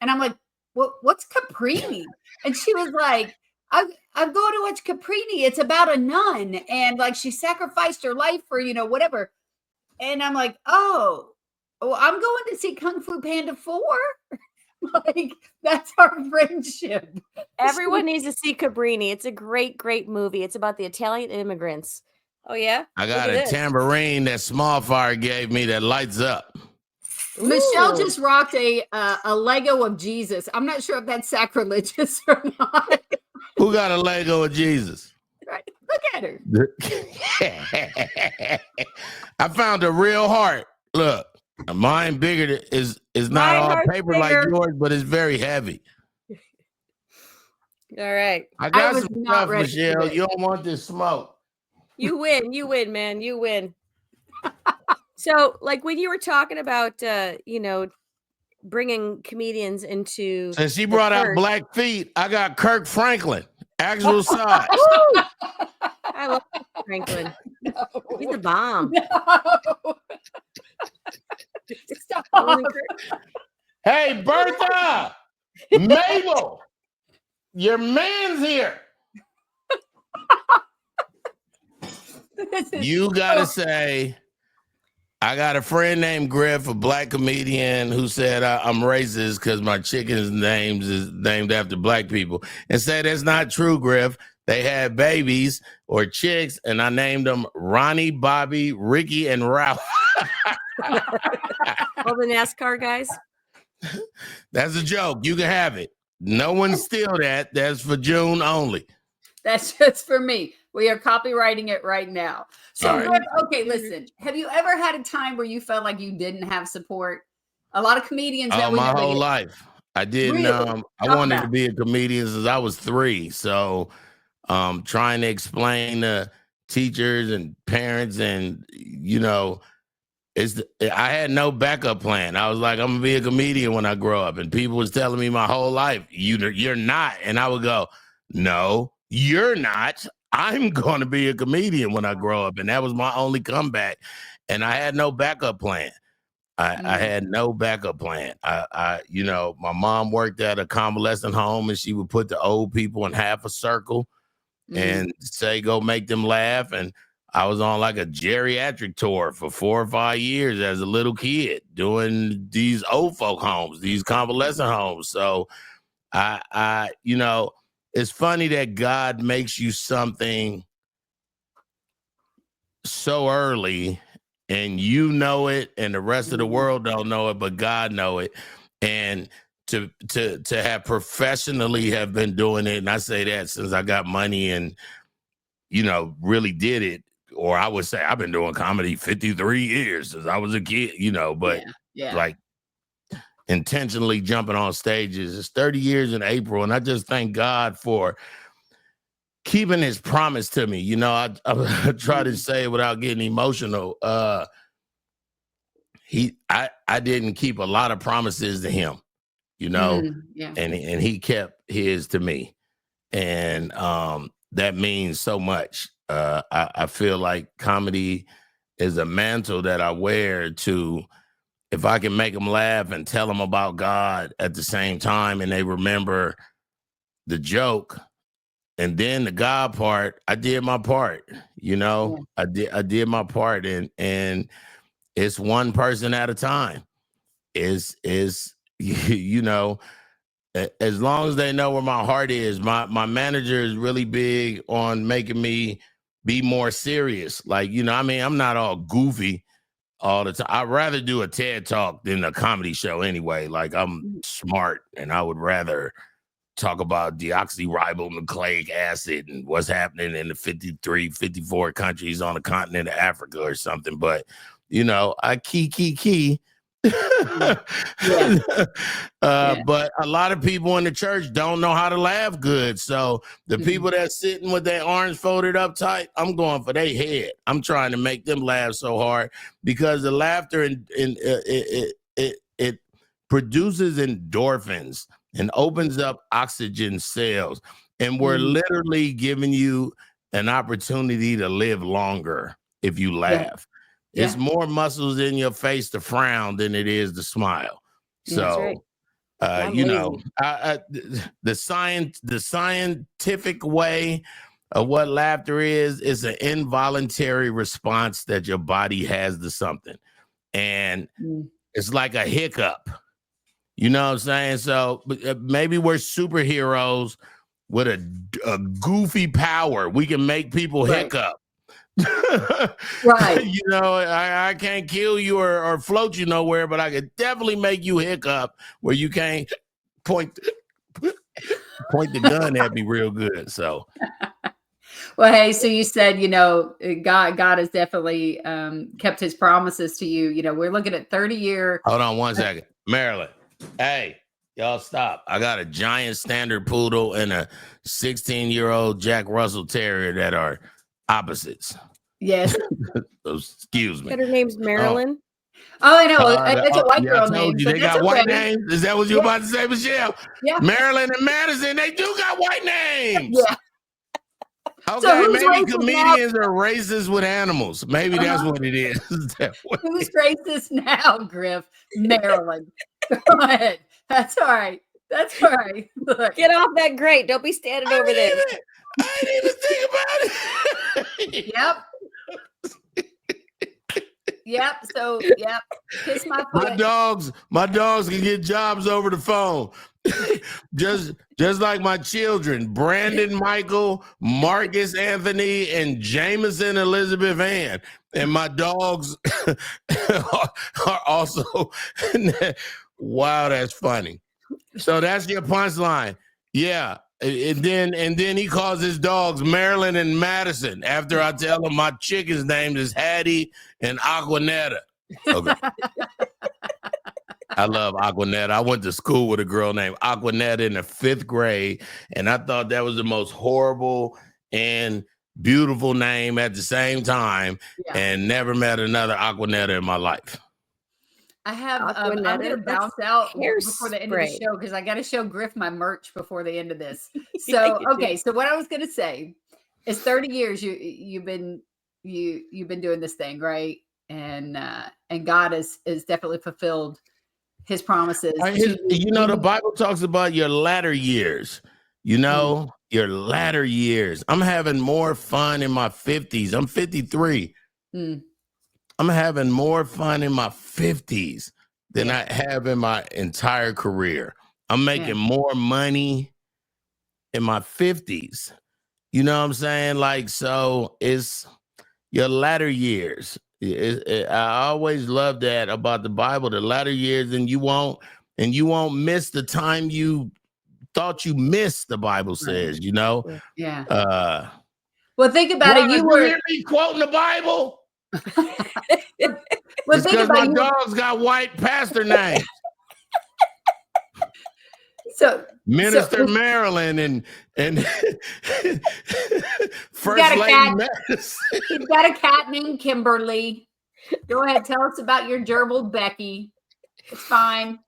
And I'm like, what's Caprini? And she was like, I'm going to watch Caprini. It's about a nun. And like, she sacrificed her life for, whatever. And I'm like, I'm going to see Kung Fu Panda 4. Like, that's our friendship. Everyone needs to see Cabrini. It's a great, great movie. It's about the Italian immigrants. Oh, yeah? I got a tambourine that Small Fire gave me that lights up. Michele just rocked a Lego of Jesus. I'm not sure if that's sacrilegious or not. Who got a Lego of Jesus? Right. Look at her. I found a real heart. Look. Mine bigger is not all paper like yours, but it's very heavy. All right. I got some stuff, Michele. You don't want this smoke. You win, man. You win. So, like when you were talking about, bringing comedians into. Since she brought out Black feet, I got Kirk Franklin, actual size. I love Franklin. No. He's a bomb. No. Stop. Hey, Bertha, Mabel, your man's here. You gotta say, I got a friend named Griff, a Black comedian, who said I'm racist because my chicken's name is named after Black people, and said that's not true, Griff. They had babies or chicks, and I named them Ronnie, Bobby, Ricky, and Ralph. All the NASCAR guys. That's a joke. You can have it. No one steal that. That's for June only. That's just for me. We are copywriting it right now. So, right. Okay, listen. Have you ever had a time where you felt like you didn't have support? A lot of comedians. My whole life. I didn't. Really? I wanted to be a comedian since I was 3. So, trying to explain to teachers and parents, and I had no backup plan. I was like, I'm gonna be a comedian when I grow up, and people was telling me my whole life, you're not, and I would go, no, you're not. I'm gonna be a comedian when I grow up, and that was my only comeback. And I had no backup plan. I had no backup plan. My mom worked at a convalescent home, and she would put the old people in half a circle and say, go make them laugh. And I was on like a geriatric tour for 4 or 5 years as a little kid doing these old folk homes, these convalescent homes. So it's funny that God makes you something so early and you know it and the rest of the world don't know it, but God know it. And to have professionally have been doing it, and I say that since I got money and, really did it, or I would say I've been doing comedy 53 years since I was a kid, but like intentionally jumping on stages. It's 30 years in April, and I just thank God for keeping his promise to me. I try to say it without getting emotional. I didn't keep a lot of promises to him, and he kept his to me. And that means so much. I feel like comedy is a mantle that I wear to, if I can make them laugh and tell them about God at the same time, and they remember the joke, and then the God part, I did my part, I did my part, and it's one person at a time. Is as long as they know where my heart is. My manager is really big on making me be more serious. Like, I mean, I'm not all goofy all the time. I'd rather do a TED talk than a comedy show anyway. Like, I'm smart, and I would rather talk about deoxyribonucleic acid and what's happening in the 53, 54 countries on the continent of Africa or something. But, I key. Yeah. But a lot of people in the church don't know how to laugh good. So the people that's sitting with their arms folded up tight, I'm going for their head. I'm trying to make them laugh so hard because the laughter it produces endorphins and opens up oxygen cells. And we're literally giving you an opportunity to live longer if you laugh. Yeah. It's more muscles in your face to frown than it is to smile. So, the scientific way of what laughter is an involuntary response that your body has to something. And it's like a hiccup. You know what I'm saying? So maybe we're superheroes with a goofy power. We can make people hiccup. Right. I can't kill you or float you nowhere, but I could definitely make you hiccup where you can't point the gun at me real good. So well, hey, so you said, God has definitely kept his promises to you. We're looking at 30-year. Hold on 1 second. Maryland. Hey, y'all stop. I got a giant standard poodle and a 16-year-old Jack Russell Terrier that are opposites. Yes. Excuse me. Her name's Marilyn. Oh, I know. It's a white girl I told name. you, So they got white names. Is that what you were about to say, Michelle? Yeah. Maryland and Madison, they do got white names. Yeah. Okay, So maybe comedians are racist with animals. Maybe that's what it is. Who's racist now, Griff? Maryland. Go ahead. That's all right. Look. Get off that grate. Don't be standing over there. I didn't even think about it. Yep. So, kiss my foot. My dogs can get jobs over the phone. just like my children, Brandon Michael, Marcus Anthony, and Jameson Elizabeth Ann. And my dogs are also wow, that's funny. So that's your punchline. Yeah. And then he calls his dogs Maryland and Madison after I tell him my chicken's name is Hattie and Aquanetta. Okay. I love Aquanetta. I went to school with a girl named Aquanetta in the 5th grade, and I thought that was the most horrible and beautiful name at the same time, and never met another Aquanetta in my life. I have. I'm going to bounce out before the end of the show because I got to show Griff my merch before the end of this. So okay. So what I was going to say is 30 years you've been doing this thing, right? And God has definitely fulfilled his promises. The Bible talks about your latter years. Your latter years. I'm having more fun in my 50s. I'm 53. I'm having more fun in my 50s than I have in my entire career. I'm making more money in my 50s. You know what I'm saying? Like, so it's your latter years. I always love that about the Bible, the latter years, and you won't miss the time you thought you missed, the Bible says, Yeah. Well, think about it. You were quoting the Bible. Well, think about my dogs got white pastor names. So Minister Maryland and First Lady Madison. He's got a cat named Kimberly. Go ahead, tell us about your gerbil Becky. It's fine.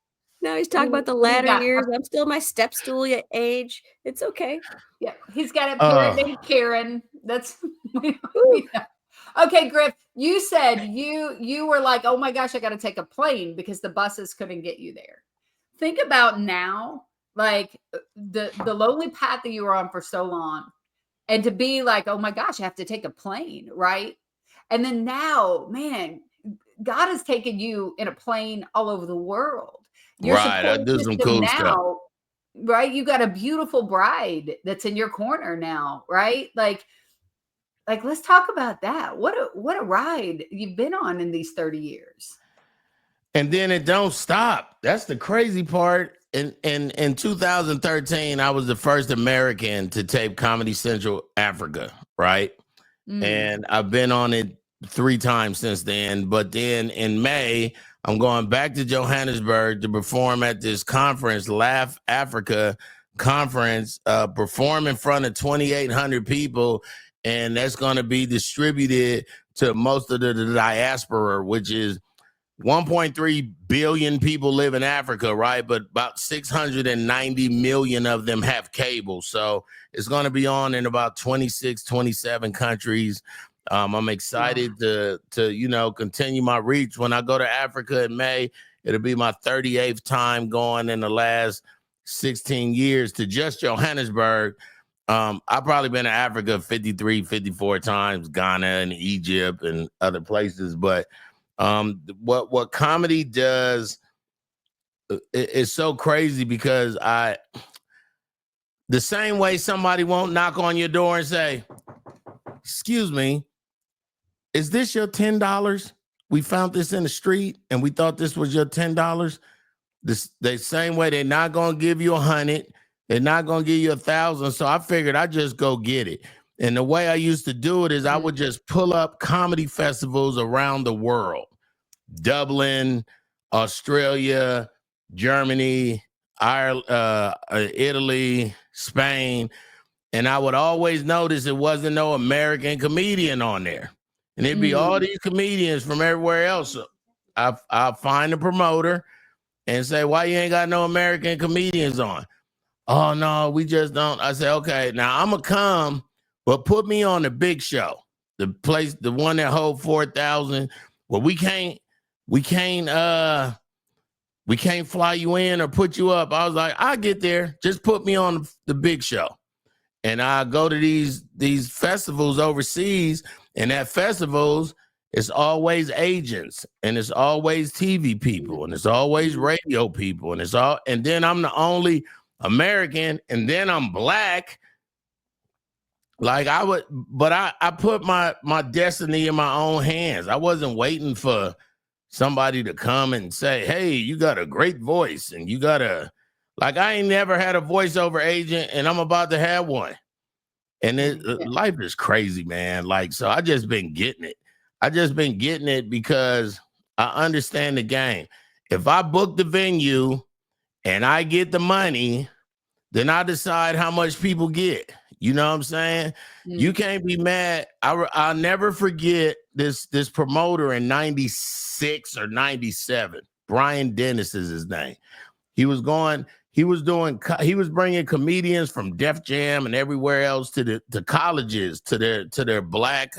No, he's talking about the latter years. I'm still my step stool age. It's okay. Yeah, he's got a parrot named Karen. That's okay, Griff. You said you were like, oh my gosh, I got to take a plane because the buses couldn't get you there. Think about now, like the lonely path that you were on for so long, and to be like, oh my gosh, I have to take a plane, right? And then now, man, God has taken you in a plane all over the world. Right, I do some cool stuff. Right, you got a beautiful bride that's in your corner now, right? Like, like, let's talk about that. What a ride you've been on in these 30 years. And then it don't stop. That's the crazy part. In 2013, I was the first American to tape Comedy Central Africa, right? And I've been on it 3 times since then. But then in May, I'm going back to Johannesburg to perform at this conference, Laugh Africa conference, perform in front of 2,800 people. And that's going to be distributed to most of the diaspora, which is 1.3 billion people live in Africa, right? But about 690 million of them have cable. So it's going to be on in about 26, 27 countries. I'm excited to continue my reach. When I go to Africa in May, it'll be my 38th time going in the last 16 years to just Johannesburg. I've probably been to Africa 53, 54 times, Ghana and Egypt and other places. But what comedy does is so crazy because the same way somebody won't knock on your door and say, "Excuse me, is this your $10? We found this in the street and we thought this was your $10." The same way they're not gonna give you 100, they're not gonna give you 1,000. So I figured I'd just go get it. And the way I used to do it is I would just pull up comedy festivals around the world. Dublin, Australia, Germany, Ireland, Italy, Spain. And I would always notice it wasn't no American comedian on there. And it'd be all these comedians from everywhere else. So I'll find a promoter and say, "Why you ain't got no American comedians on?" "Oh, no, we just don't." I say, "Okay, now I'm going to come, but put me on the big show, the one that hold 4,000. Well, we can't fly you in or put you up." I was like, "I'll get there. Just put me on the big show." And I go to these festivals overseas, and at festivals, it's always agents, and it's always TV people, and it's always radio people, and then I'm the only American, and then I'm Black. Like I put my destiny in my own hands. I wasn't waiting for somebody to come and say, "Hey, you got a great voice," and you got I ain't never had a voiceover agent, and I'm about to have one. And life is crazy, man. So I just been getting it. I just been getting it because I understand the game. If I book the venue and I get the money, then I decide how much people get. You know what I'm saying? You can't be mad. I'll never forget this promoter in 96 or 97. Brian Dennis is his name. He was bringing comedians from Def Jam and everywhere else to colleges, to their Black,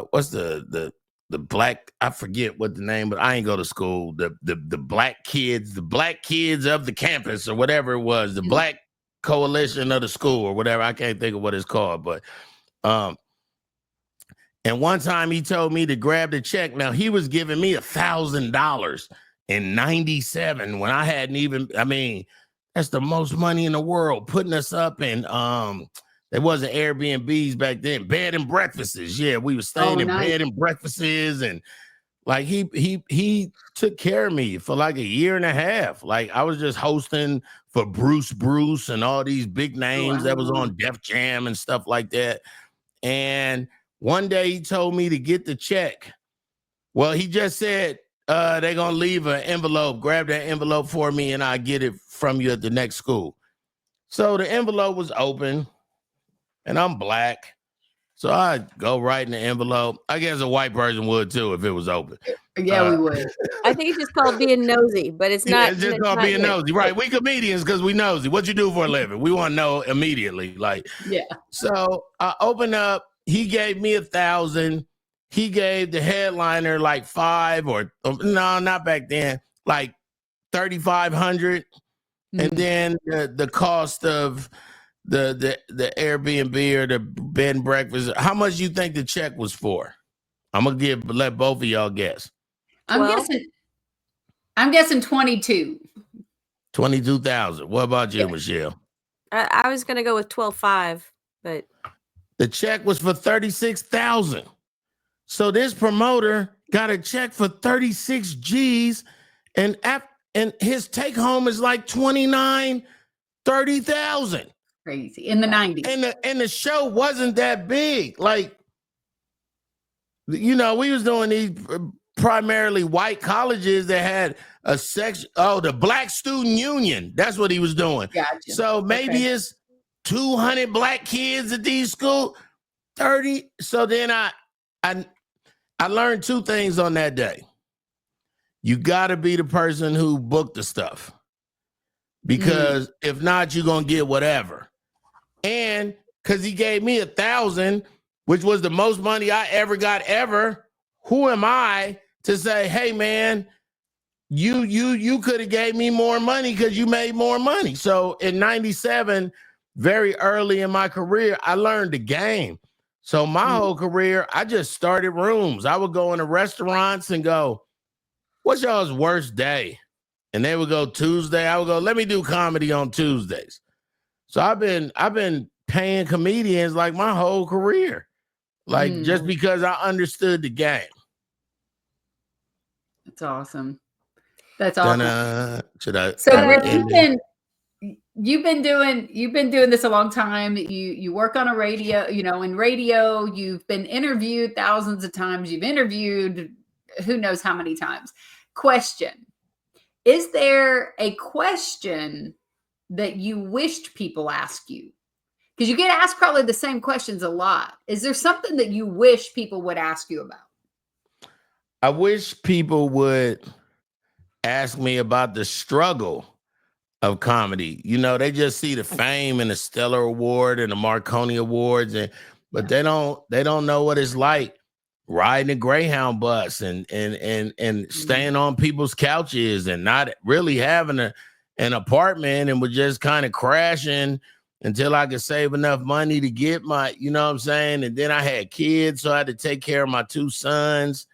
what's the Black, I forget what the name, but I ain't go to school. The Black kids of the campus or whatever it was, the Black coalition of the school or whatever. I can't think of what it's called, but and one time he told me to grab the check. Now he was giving me $1,000 in 97 when I hadn't even, that's the most money in the world, putting us up in there wasn't Airbnbs back then, bed and breakfasts. Yeah, we were staying in bed and breakfasts, and he took care of me for a year and a half. I was just hosting for Bruce and all these big names that was on Def Jam and stuff like that. And one day he told me to get the check. Well, he just said, they're going to leave an envelope. Grab that envelope for me and I'll get it from you at the next school. So the envelope was open and I'm Black. So I go right in the envelope. I guess a white person would too if it was open. Yeah, we would. I think it's just called being nosy, but it's not. It's just called being nosy, right? We comedians because we nosy. What you do for a living? We want to know immediately. Yeah. So I open up. He gave me 1,000. He gave the headliner 5 or no, not back then, 3,500, and then the cost of the Airbnb or the bed and breakfast. How much do you think the check was for? I'm gonna let both of y'all guess. I'm guessing 22. 22,000. What about you, Michele? I was gonna go with 12.5, but The check was for $36,000. So this promoter got a check for 36 G's, and his take home is like 30,000. Crazy in the 90s. And the show wasn't that big. Like, you know, we was doing these primarily white colleges that had a section. Oh, the Black Student Union. That's what he was doing. Gotcha. So maybe it's 200 black kids at these schools, 30. So then I learned two things on that day. You got to be the person who booked the stuff, because if not, you're going to get whatever. And because he gave me $1,000, which was the most money I ever got ever, who am I to say, hey, man, you could have gave me more money because you made more money. So in 97, very early in my career, I learned the game. So my whole career, I just started rooms. I would go into restaurants and go, what's y'all's worst day? And they would go Tuesday. I would go, let me do comedy on Tuesdays. So I've been paying comedians like my whole career, like just because I understood the game. That's awesome. That's awesome. Should I? So Griff, you've been doing this a long time. You work on a radio, you know, in radio. You've been interviewed thousands of times. You've interviewed who knows how many times. Question: is there a question that you wished people asked you? Because you get asked probably the same questions a lot. Is there something that you wish people would ask you about? I wish people would ask me about the struggle of comedy. You know, they just see the fame and the Stellar Award and the Marconi Awards, but they don't know what it's like riding a Greyhound bus and staying on people's couches and not really having an apartment, and was just kind of crashing until I could save enough money to get my, you know what I'm saying? And then I had kids, so I had to take care of my two sons.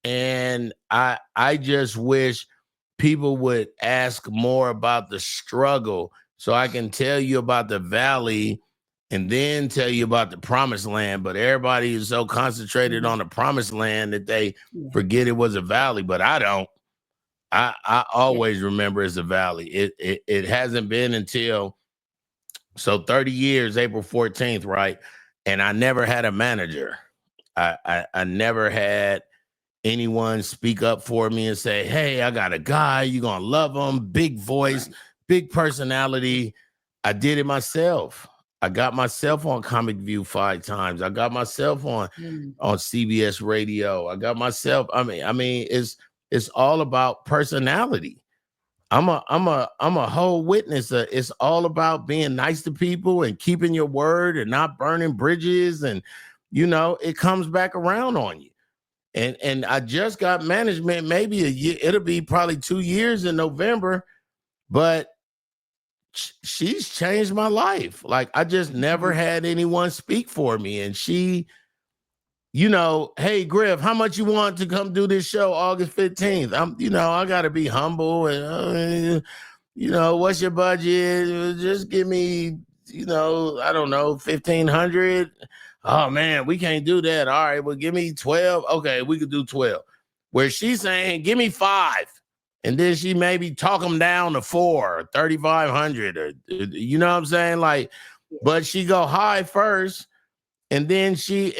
And I just wish people would ask more about the struggle, so I can tell you about the valley and then tell you about the promised land. But everybody is so concentrated on the promised land that they forget it was a valley. But I don't. I always remember it's a valley. It hasn't been until 30 years, April 14th, right? And I never had a manager. I never had anyone speak up for me and say, hey, I got a guy, you're gonna love him, big voice, big personality. I did it myself. I got myself on Comic View 5 times. I got myself on CBS radio. I got myself, I mean, it's all about personality. I'm a whole witness. It's all about being nice to people and keeping your word and not burning bridges. And, you know, it comes back around on you. And I just got management, maybe a year. It'll be probably 2 years in November, but she's changed my life. Like, I just never had anyone speak for me. And she, you know, hey, Griff, how much you want to come do this show August 15th? I got to be humble. And, you know, what's your budget? Just give me, I don't know, 1,500. Oh, man, we can't do that. All right, well, give me 12. Okay, we could do 12. Where she's saying, give me 5. And then she maybe talk them down to 4 or 3,500. Or, you know what I'm saying? Like, but she go high first. And then she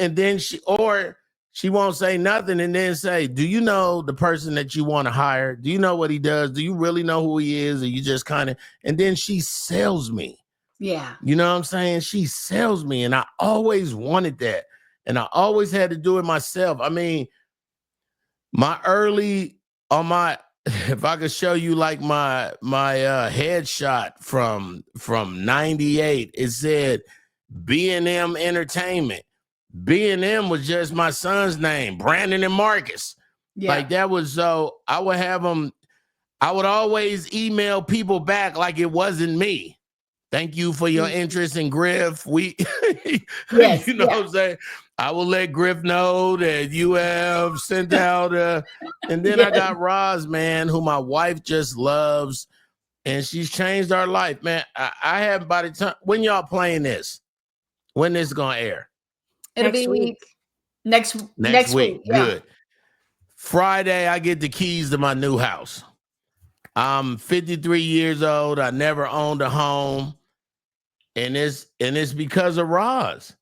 won't say nothing and then say, do you know the person that you want to hire? Do you know what he does? Do you really know who he is? Or you just kind of, and then she sells me. Yeah. You know what I'm saying? She sells me. And I always wanted that. And I always had to do it myself. I mean, if I could show you like my headshot from 98, it said B&M Entertainment. B&M was just my son's name, Brandon and Marcus. Yeah. Like that was, so I would have them, I would always email people back like it wasn't me. Thank you for your interest in Griff. Yes, you know what I'm saying? I will let Griff know that you have sent out and then I got Roz, man, who my wife just loves, and she's changed our life, man. I have, by the time, when y'all playing this, when this gonna air? It'll Next be week. next week. Yeah. Good. Friday, I get the keys to my new house. I'm 53 years old. I never owned a home. And it's because of Roz.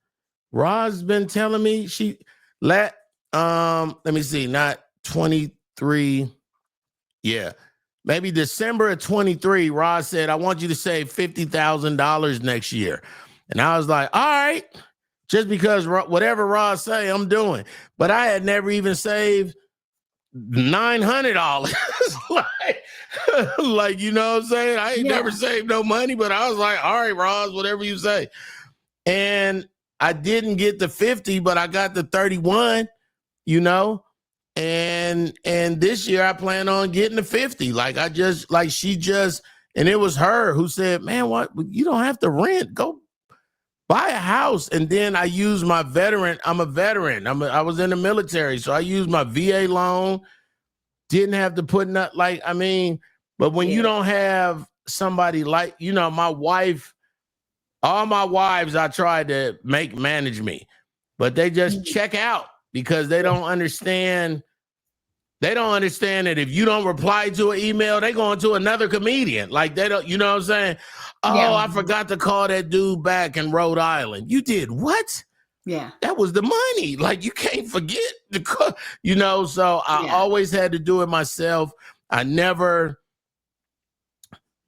Roz been telling me let me see, not 23. Yeah. Maybe December of 23, Roz said, I want you to save $50,000 next year. And I was like, all right, just because whatever Roz say, I'm doing. But I had never even saved $900. like, you know what I'm saying? I ain't never saved no money, but I was like, all right, Roz, whatever you say. And I didn't get the 50, but I got the 31, you know? And this year I plan on getting the 50. And it was her who said, man, what? You don't have to rent. Go buy a house. And then I use my veteran. I'm a veteran. I was in the military. So I used my VA loan. Didn't have to put but when you don't have somebody like, you know, my wife, all my wives, I tried to make manage me, but they just check out because they don't understand. They don't understand that if you don't reply to an email, they go into another comedian. Like they don't, you know what I'm saying? Oh, I forgot to call that dude back in Rhode Island. You did what? Yeah. That was the money. Like you can't forget the call, you know, so I always had to do it myself. I never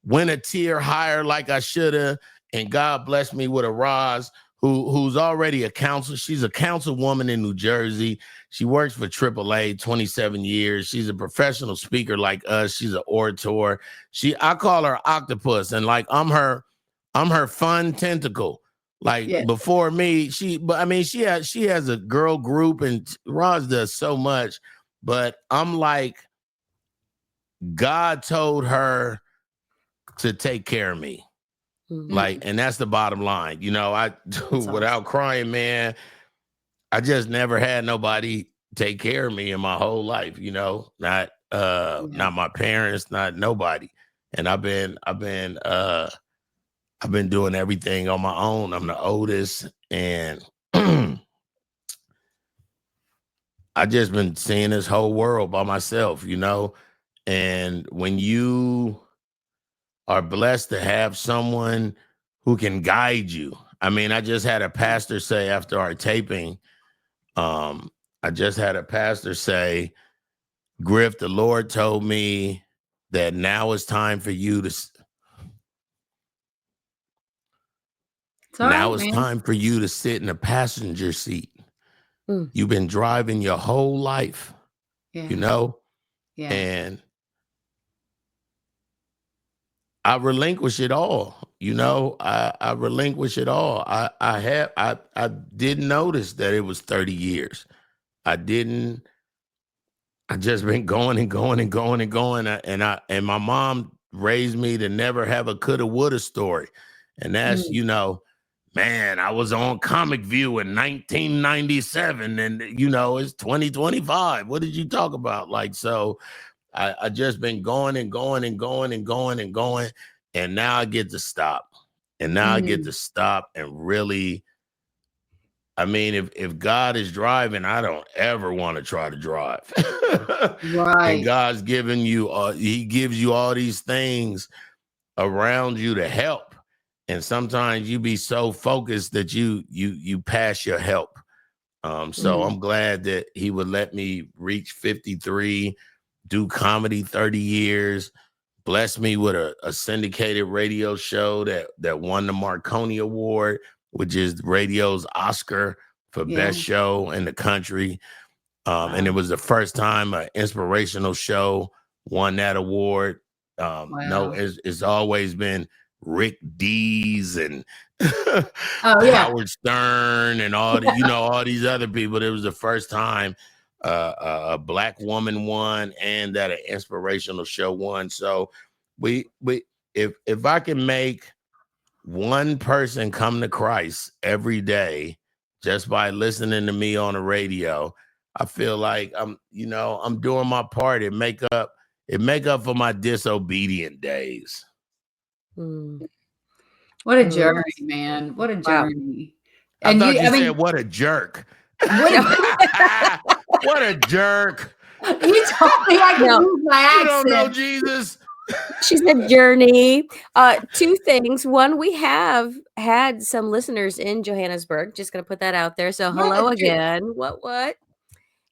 went a tier higher like I should have. And God blessed me with a Roz who's already a counsel. She's a councilwoman in New Jersey. She works for AAA 27 years. She's a professional speaker like us. She's an orator. I call her octopus, and like I'm her fun tentacle. Like before me, she has a girl group, and Roz does so much, but I'm like, God told her to take care of me. Like, and that's the bottom line. You know, without crying, man, I just never had nobody take care of me in my whole life, you know, not my parents, not nobody. And I've been doing everything on my own. I'm the oldest, and I just been seeing this whole world by myself, you know. And when you are blessed to have someone who can guide you. I mean, I just had a pastor say after our taping, Griff, the Lord told me that now it's time for you to time for you to sit in the passenger seat. You've been driving your whole life, you know? Yeah. And I relinquish it all, you know. I relinquish it all. I didn't notice that it was 30 years. I just been going and going and going and going. And my mom raised me to never have a coulda, woulda story. And that's, you know, man, I was on Comic View in 1997 and, you know, it's 2025. What did you talk about? Like, so I just been going and going and going and going and going. And now I get to stop. And now I get to stop and really, I mean, if God is driving, I don't ever want to try to drive. Right. And God's giving you, he gives you all these things around you to help. And sometimes you be so focused that you pass your help. So I'm glad that he would let me reach 53, do comedy 30 years, bless me with a syndicated radio show that won the Marconi Award, which is radio's Oscar for best show in the country. And it was the first time an inspirational show won that award. No, it's always been Rick Dees and Howard Stern and all the, you know, all these other people. It was the first time a Black woman won and that an inspirational show won. So if I can make one person come to Christ every day just by listening to me on the radio, I feel like I'm doing my part. It make up for my disobedient days. What a journey, man. What a journey. I thought you I mean, said, what a jerk. what, What a jerk. you told me I could No. use my You don't know accent. Jesus. She said journey. Two things. One, we have had some listeners in Johannesburg. Just going to put that out there. So Yeah, hello that's true. again. What?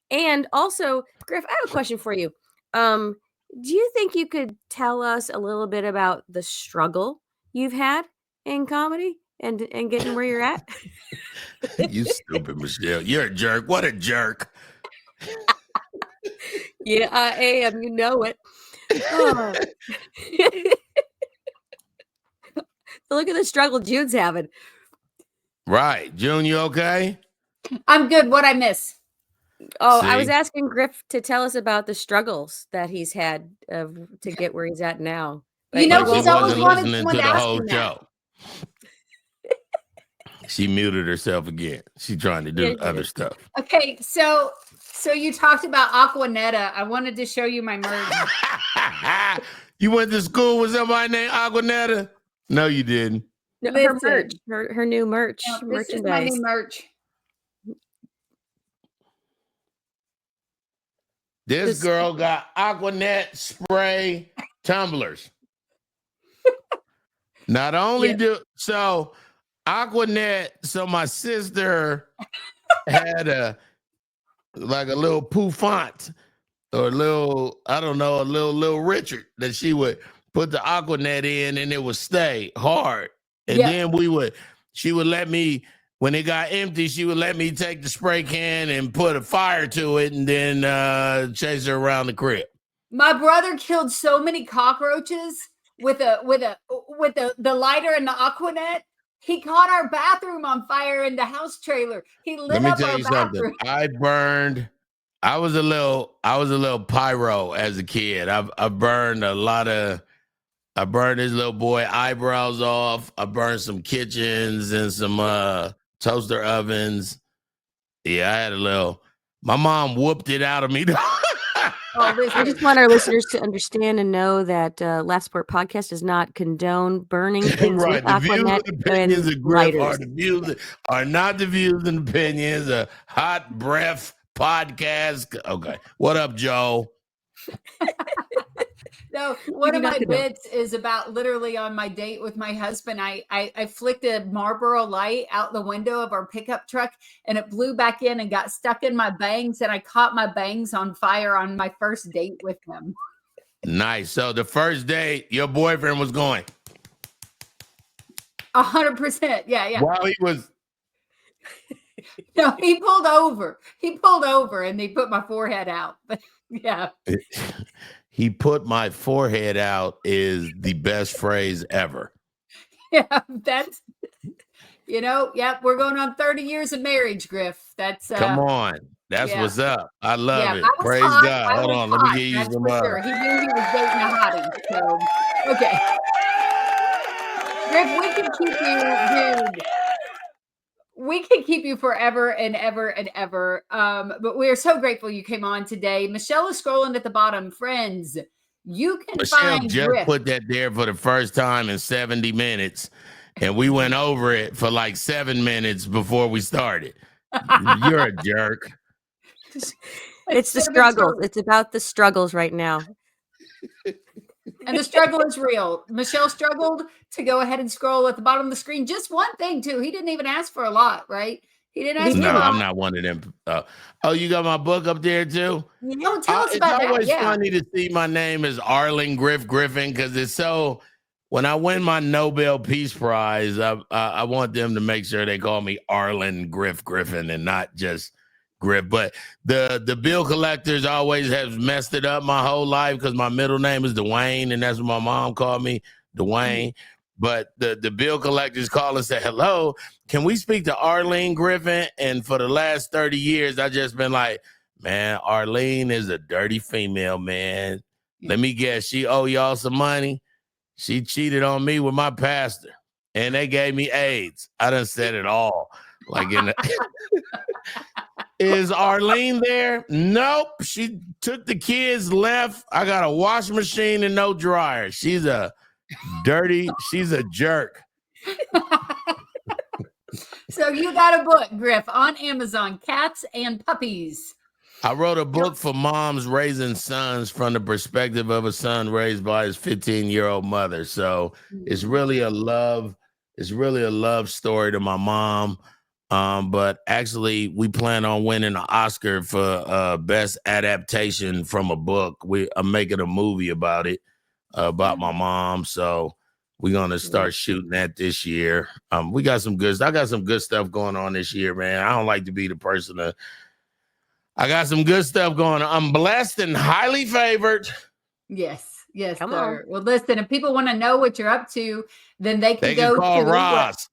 And also, Griff, I have a question for you. Do you think you could tell us a little bit about the struggle you've had in comedy and getting where you're at? You stupid Michele. You're a jerk. What a jerk. Yeah, I am. You know it. Oh. So look at the struggle Jude's having. Right. June, you okay? I'm good. What I miss? Oh, I was See? asking Griff to tell us about the struggles that he's had to get where he's at now. You know, She he's always wasn't wanted listening someone to to the ask whole him that. show. She muted herself again. She's trying to do Yeah, she other did. stuff. Okay, so you talked about Aquanetta. I wanted to show you my merch. You went to school with somebody named Aquanetta? No, you didn't. No, her Listen. merch, her new merch, Now, this is my merchandise. new merch. This girl got Aquanet spray tumblers. Not only so Aquanet, so my sister had a little Pouffant or a little, I don't know, a little Richard that she would put the Aquanet in and it would stay hard. And then she would let me, when it got empty, she would let me take the spray can and put a fire to it and then chase her around the crib. My brother killed so many cockroaches with the lighter and the Aquanet. He caught our bathroom on fire in the house trailer. He lit Let me up tell our you bathroom. something. I was a little pyro as a kid. I burned this little boy eyebrows off. I burned some kitchens and some toaster ovens. Yeah, I had my mom whooped it out of me. I just want our listeners to understand and know that Laughsport Podcast does not condone burning things Right. with The views Aquanet and opinions and of Griff lighters. are not the views and opinions of Hot Breath Podcast. Okay. What up, Joe? No, one do of not my condone. bits is about literally on my date with my husband. I flicked a Marlboro light out the window of our pickup truck and it blew back in and got stuck in my bangs. And I caught my bangs on fire on my first date with him. Nice. So the first date, your boyfriend was going. 100%. Yeah. While he was. No, he pulled over. And he put my forehead out. But yeah. He put my forehead out is the best phrase ever. Yeah, that's, we're going on 30 years of marriage, Griff. That's Come on. That's what's up. I love it. I was Praise hot. God. Hold on. Let me give you That's some. for sure. He knew he was dating a hottie. So, okay. Griff, we can keep you, dude. We can keep you forever and ever and ever. But we are so grateful you came on today. Michele is scrolling at the bottom. Friends, you can Michele find just Griff. put that there for the first time in 70 minutes. And we went over it for like 7 minutes before we started. You're a jerk. It's the struggles. It's about the struggles right now. And the struggle is real. Michele struggled to go ahead and scroll at the bottom of the screen. Just one thing, too. He didn't even ask for a lot, right? He didn't ask for a lot. No, I'm not one of them. Oh, you got my book up there, too? Oh, tell us about that. It's always funny to see my name as Arlen Griffin because it's so... When I win my Nobel Peace Prize, I want them to make sure they call me Arlen Griffin and not just Griff. But the bill collectors always have messed it up my whole life because my middle name is Dwayne, and that's what my mom called me, Dwayne. But the bill collectors call and say, hello, can we speak to Arlene Griffin? And for the last 30 years, I just been like, man, Arlene is a dirty female, man. Let me guess, she owe y'all some money? She cheated on me with my pastor, and they gave me AIDS. I done said it all. Like in the Is Arlene there? Nope. She took the kids, left. I got a washing machine and no dryer. She's a jerk. So you got a book, Griff, on Amazon, Cats and Puppies. I wrote a book for moms raising sons from the perspective of a son raised by his 15-year-old mother. So it's really a love story to my mom. But actually, we plan on winning an Oscar for best adaptation from a book. I'm making a movie about it, about my mom. So we're gonna start shooting that this year. I got some good stuff going on this year, man. I don't like to be the person to. I got some good stuff going on. I'm blessed and highly favored. Yes, Come sir. on. Well, listen, if people want to know what you're up to, then they can They go can call to Roz.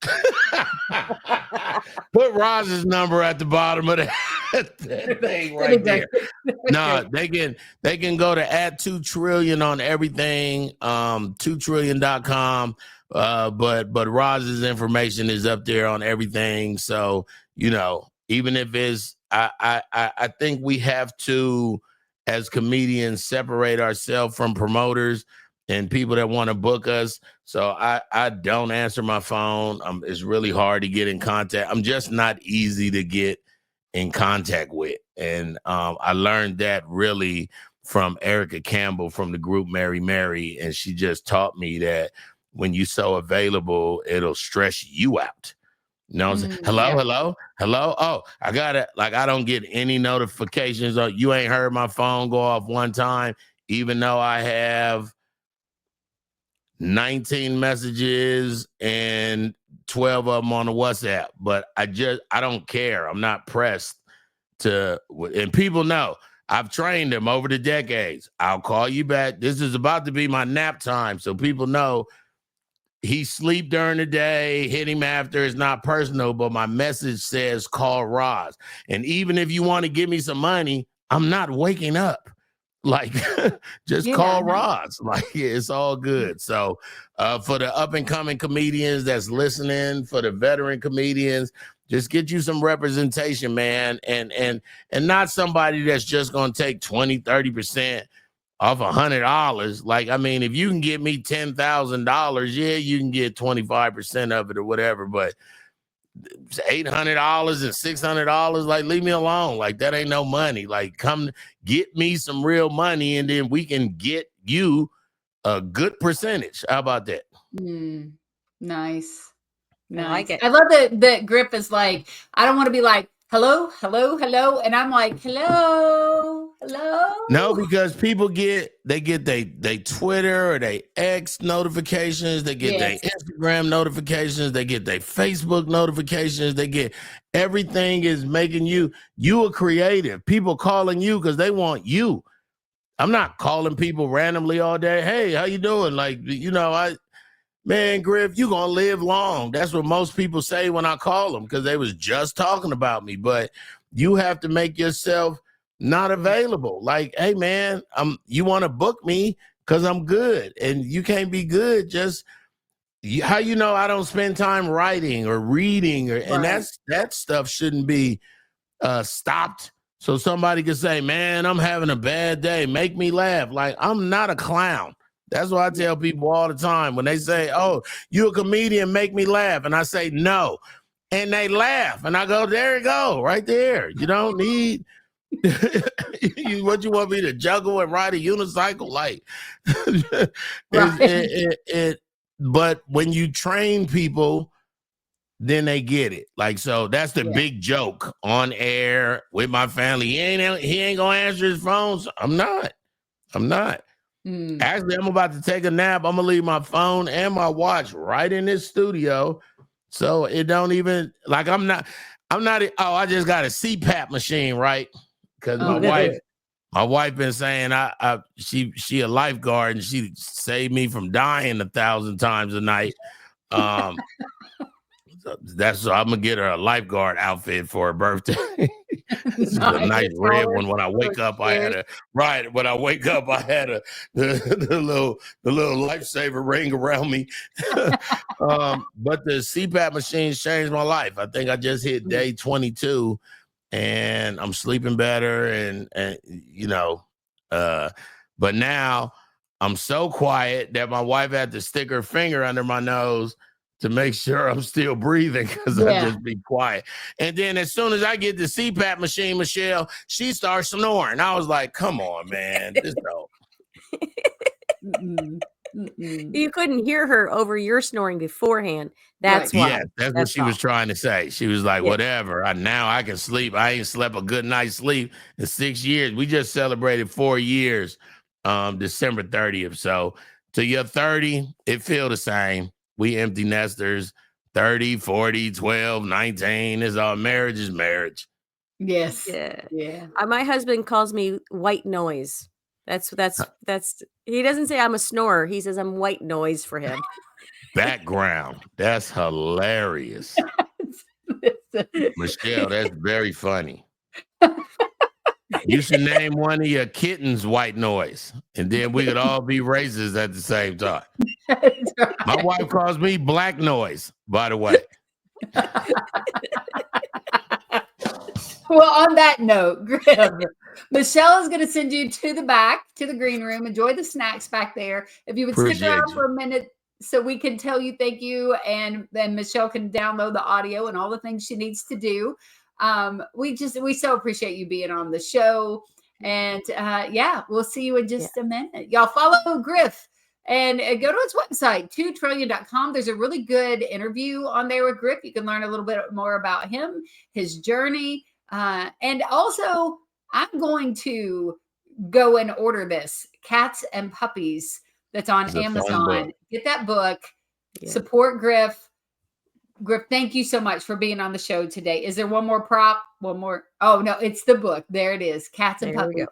Put Roz's number at the bottom of that thing right there. No, they can go to @2trillion on everything, 2trillion.com. But Roz's information is up there on everything. So, even if it's I think we have to, as comedians, separate ourselves from promoters and people that want to book us. So I don't answer my phone. It's really hard to get in contact. I'm just not easy to get in contact with. And I learned that really from Erica Campbell from the group Mary. And she just taught me that when you're so available, it'll stress you out. You know what I'm saying? Hello. Oh, I got it. Like, I don't get any notifications. You ain't heard my phone go off one time, even though I have 19 messages and 12 of them on the WhatsApp. But I don't care. I'm not pressed to, and people know I've trained them over the decades. I'll call you back. This is about to be my nap time. So people know he sleep during the day, hit him after. It's not personal, but my message says call Roz. And even if you want to give me some money, I'm not waking up. Like, just call Roz. Like, it's all good. So for the up and coming comedians that's listening, for the veteran comedians, just get you some representation, man. And not somebody that's just going to take 20-30% off $100. Like, I mean, if you can get me $10,000, yeah, you can get 25% of it or whatever, but $800 and $600, like, leave me alone. Like, that ain't no money. Like, come get me some real money, and then we can get you a good percentage. How about that? Nice. I like it. I love that Griff is like, I don't want to be like, hello. And I'm like, hello. No, because people get they Twitter or they X notifications, they get their Instagram notifications, they get their Facebook notifications, they get everything is making you a creative. People calling you because they want you. I'm not calling people randomly all day. Hey, how you doing? Like, man, Griff, you gonna live long. That's what most people say when I call them because they was just talking about me. But you have to make yourself not available. Like, hey, man, you want to book me because I'm good, and you can't be good just how I don't spend time writing or reading, and that stuff shouldn't be stopped. So somebody can say, man, I'm having a bad day. Make me laugh. Like, I'm not a clown. That's what I tell people all the time when they say, oh, you a comedian, make me laugh. And I say, no. And they laugh. And I go, there you go, right there. You don't need what you want me to juggle and ride a unicycle? Like, but when you train people, then they get it. Like, so that's the big joke on air with my family. He ain't gonna answer his phone. So I'm not. Actually, I'm about to take a nap. I'm gonna leave my phone and my watch right in this studio. So it don't even like I'm not. I just got a CPAP machine, right? Because my wife been saying she a lifeguard and she saved me from dying 1,000 times a night. So I'm gonna get her a lifeguard outfit for her birthday. It's a nice red one. When I wake up, I had the little lifesaver ring around me. But the CPAP machines changed my life. I think I just hit day 22, and I'm sleeping better. And but now I'm so quiet that my wife had to stick her finger under my nose to make sure I'm still breathing because I just be quiet. And then as soon as I get the CPAP machine, Michelle, she starts snoring. I was like, come on, man. This don't. You couldn't hear her over your snoring beforehand. That's why. Yeah, that's what she was trying to say. She was like, whatever. Now I can sleep. I ain't slept a good night's sleep in 6 years. We just celebrated 4 years, December 30th. So to your 30, it feel the same. We empty nesters, 30, 40, 12, 19. Is our marriage is marriage. Yes. Yeah. My husband calls me white noise. That's he doesn't say I'm a snorer. He says I'm white noise for him. Background. That's hilarious. Michelle, that's very funny. You should name one of your kittens white noise, and then we could all be racist at the same time. Right. My wife calls me black noise, by the way. Well, on that note, Griff, Michele is going to send you to the back, to the green room. Enjoy the snacks back there. If you would stick around for a minute so we can tell you thank you, and then Michele can download the audio and all the things she needs to do. We so appreciate you being on the show. And we'll see you in just a minute. Y'all follow Griff and go to his website, 2trillion.com. There's a really good interview on there with Griff. You can learn a little bit more about him, his journey. And also, I'm going to go and order this Cats and Puppies that's on Amazon. Get that book. Support Griff. Griff, thank you so much for being on the show today. Is there one more prop? One more? Oh, no, it's the book. There it is. Cats and Puppies.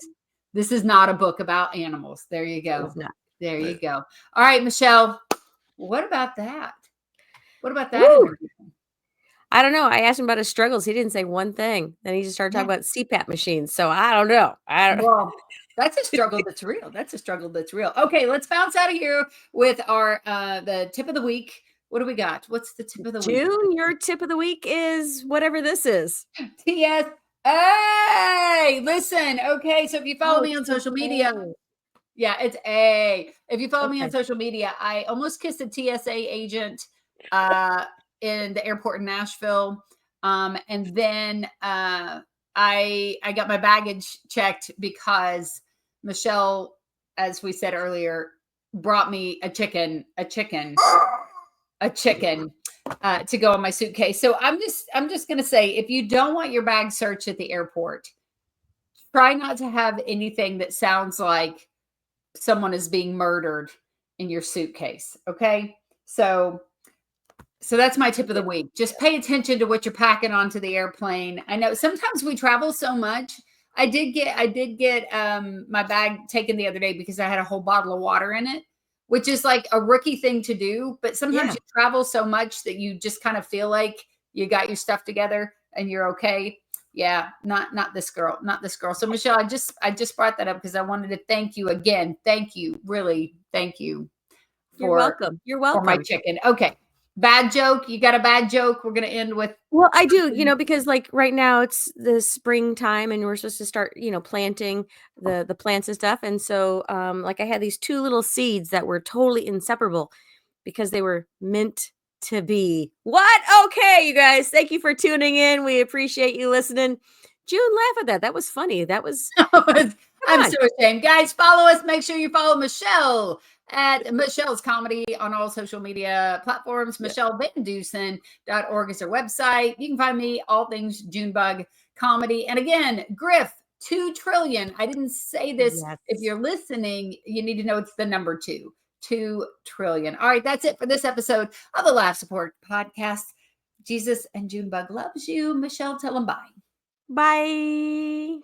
This is not a book about animals. There you go. There you go. All right, Michele, what about that? What about that interview? I don't know. I asked him about his struggles. He didn't say one thing. Then he just started talking about CPAP machines. So I don't know. Well, that's a struggle that's real. That's a struggle that's real. Okay, let's bounce out of here with our the tip of the week. What do we got? What's the tip of the week? June, your tip of the week is whatever this is. TSA. Listen, okay. So if you follow me on social media, it's A. If you follow me on social media, I almost kissed a TSA agent in the airport in Nashville. And then I got my baggage checked because Michele, as we said earlier, brought me a chicken to go in my suitcase. So I'm just going to say, if you don't want your bag searched at the airport, try not to have anything that sounds like someone is being murdered in your suitcase. Okay. So that's my tip of the week. Just pay attention to what you're packing onto the airplane. I know sometimes we travel so much. I did get my bag taken the other day because I had a whole bottle of water in it, which is like a rookie thing to do. But sometimes you travel so much that you just kind of feel like you got your stuff together and you're okay. Yeah, not this girl. So Michele, I just brought that up because I wanted to thank you again. Thank you. Really, thank you. You're welcome. For my chicken. Okay. Bad joke. You got a bad joke? We're going to end with. Well, I do, because like right now it's the springtime and we're supposed to start, planting the plants and stuff. And so like I had these 2 little seeds that were totally inseparable because they were meant to be. What? Okay, you guys, thank you for tuning in. We appreciate you listening. June, laugh at that. That was funny. That was. I'm so ashamed. Guys, follow us. Make sure you follow Michele at Michele's Comedy on all social media platforms. MicheleVanDusen.org is her website. You can find me, all things Junebug Comedy. And again, Griff, 2 trillion. I didn't say this. Yes. If you're listening, you need to know it's the number 2. 2 trillion. All right, that's it for this episode of the Laugh Support Podcast. Jesus and Junebug loves you. Michele, tell them bye. Bye.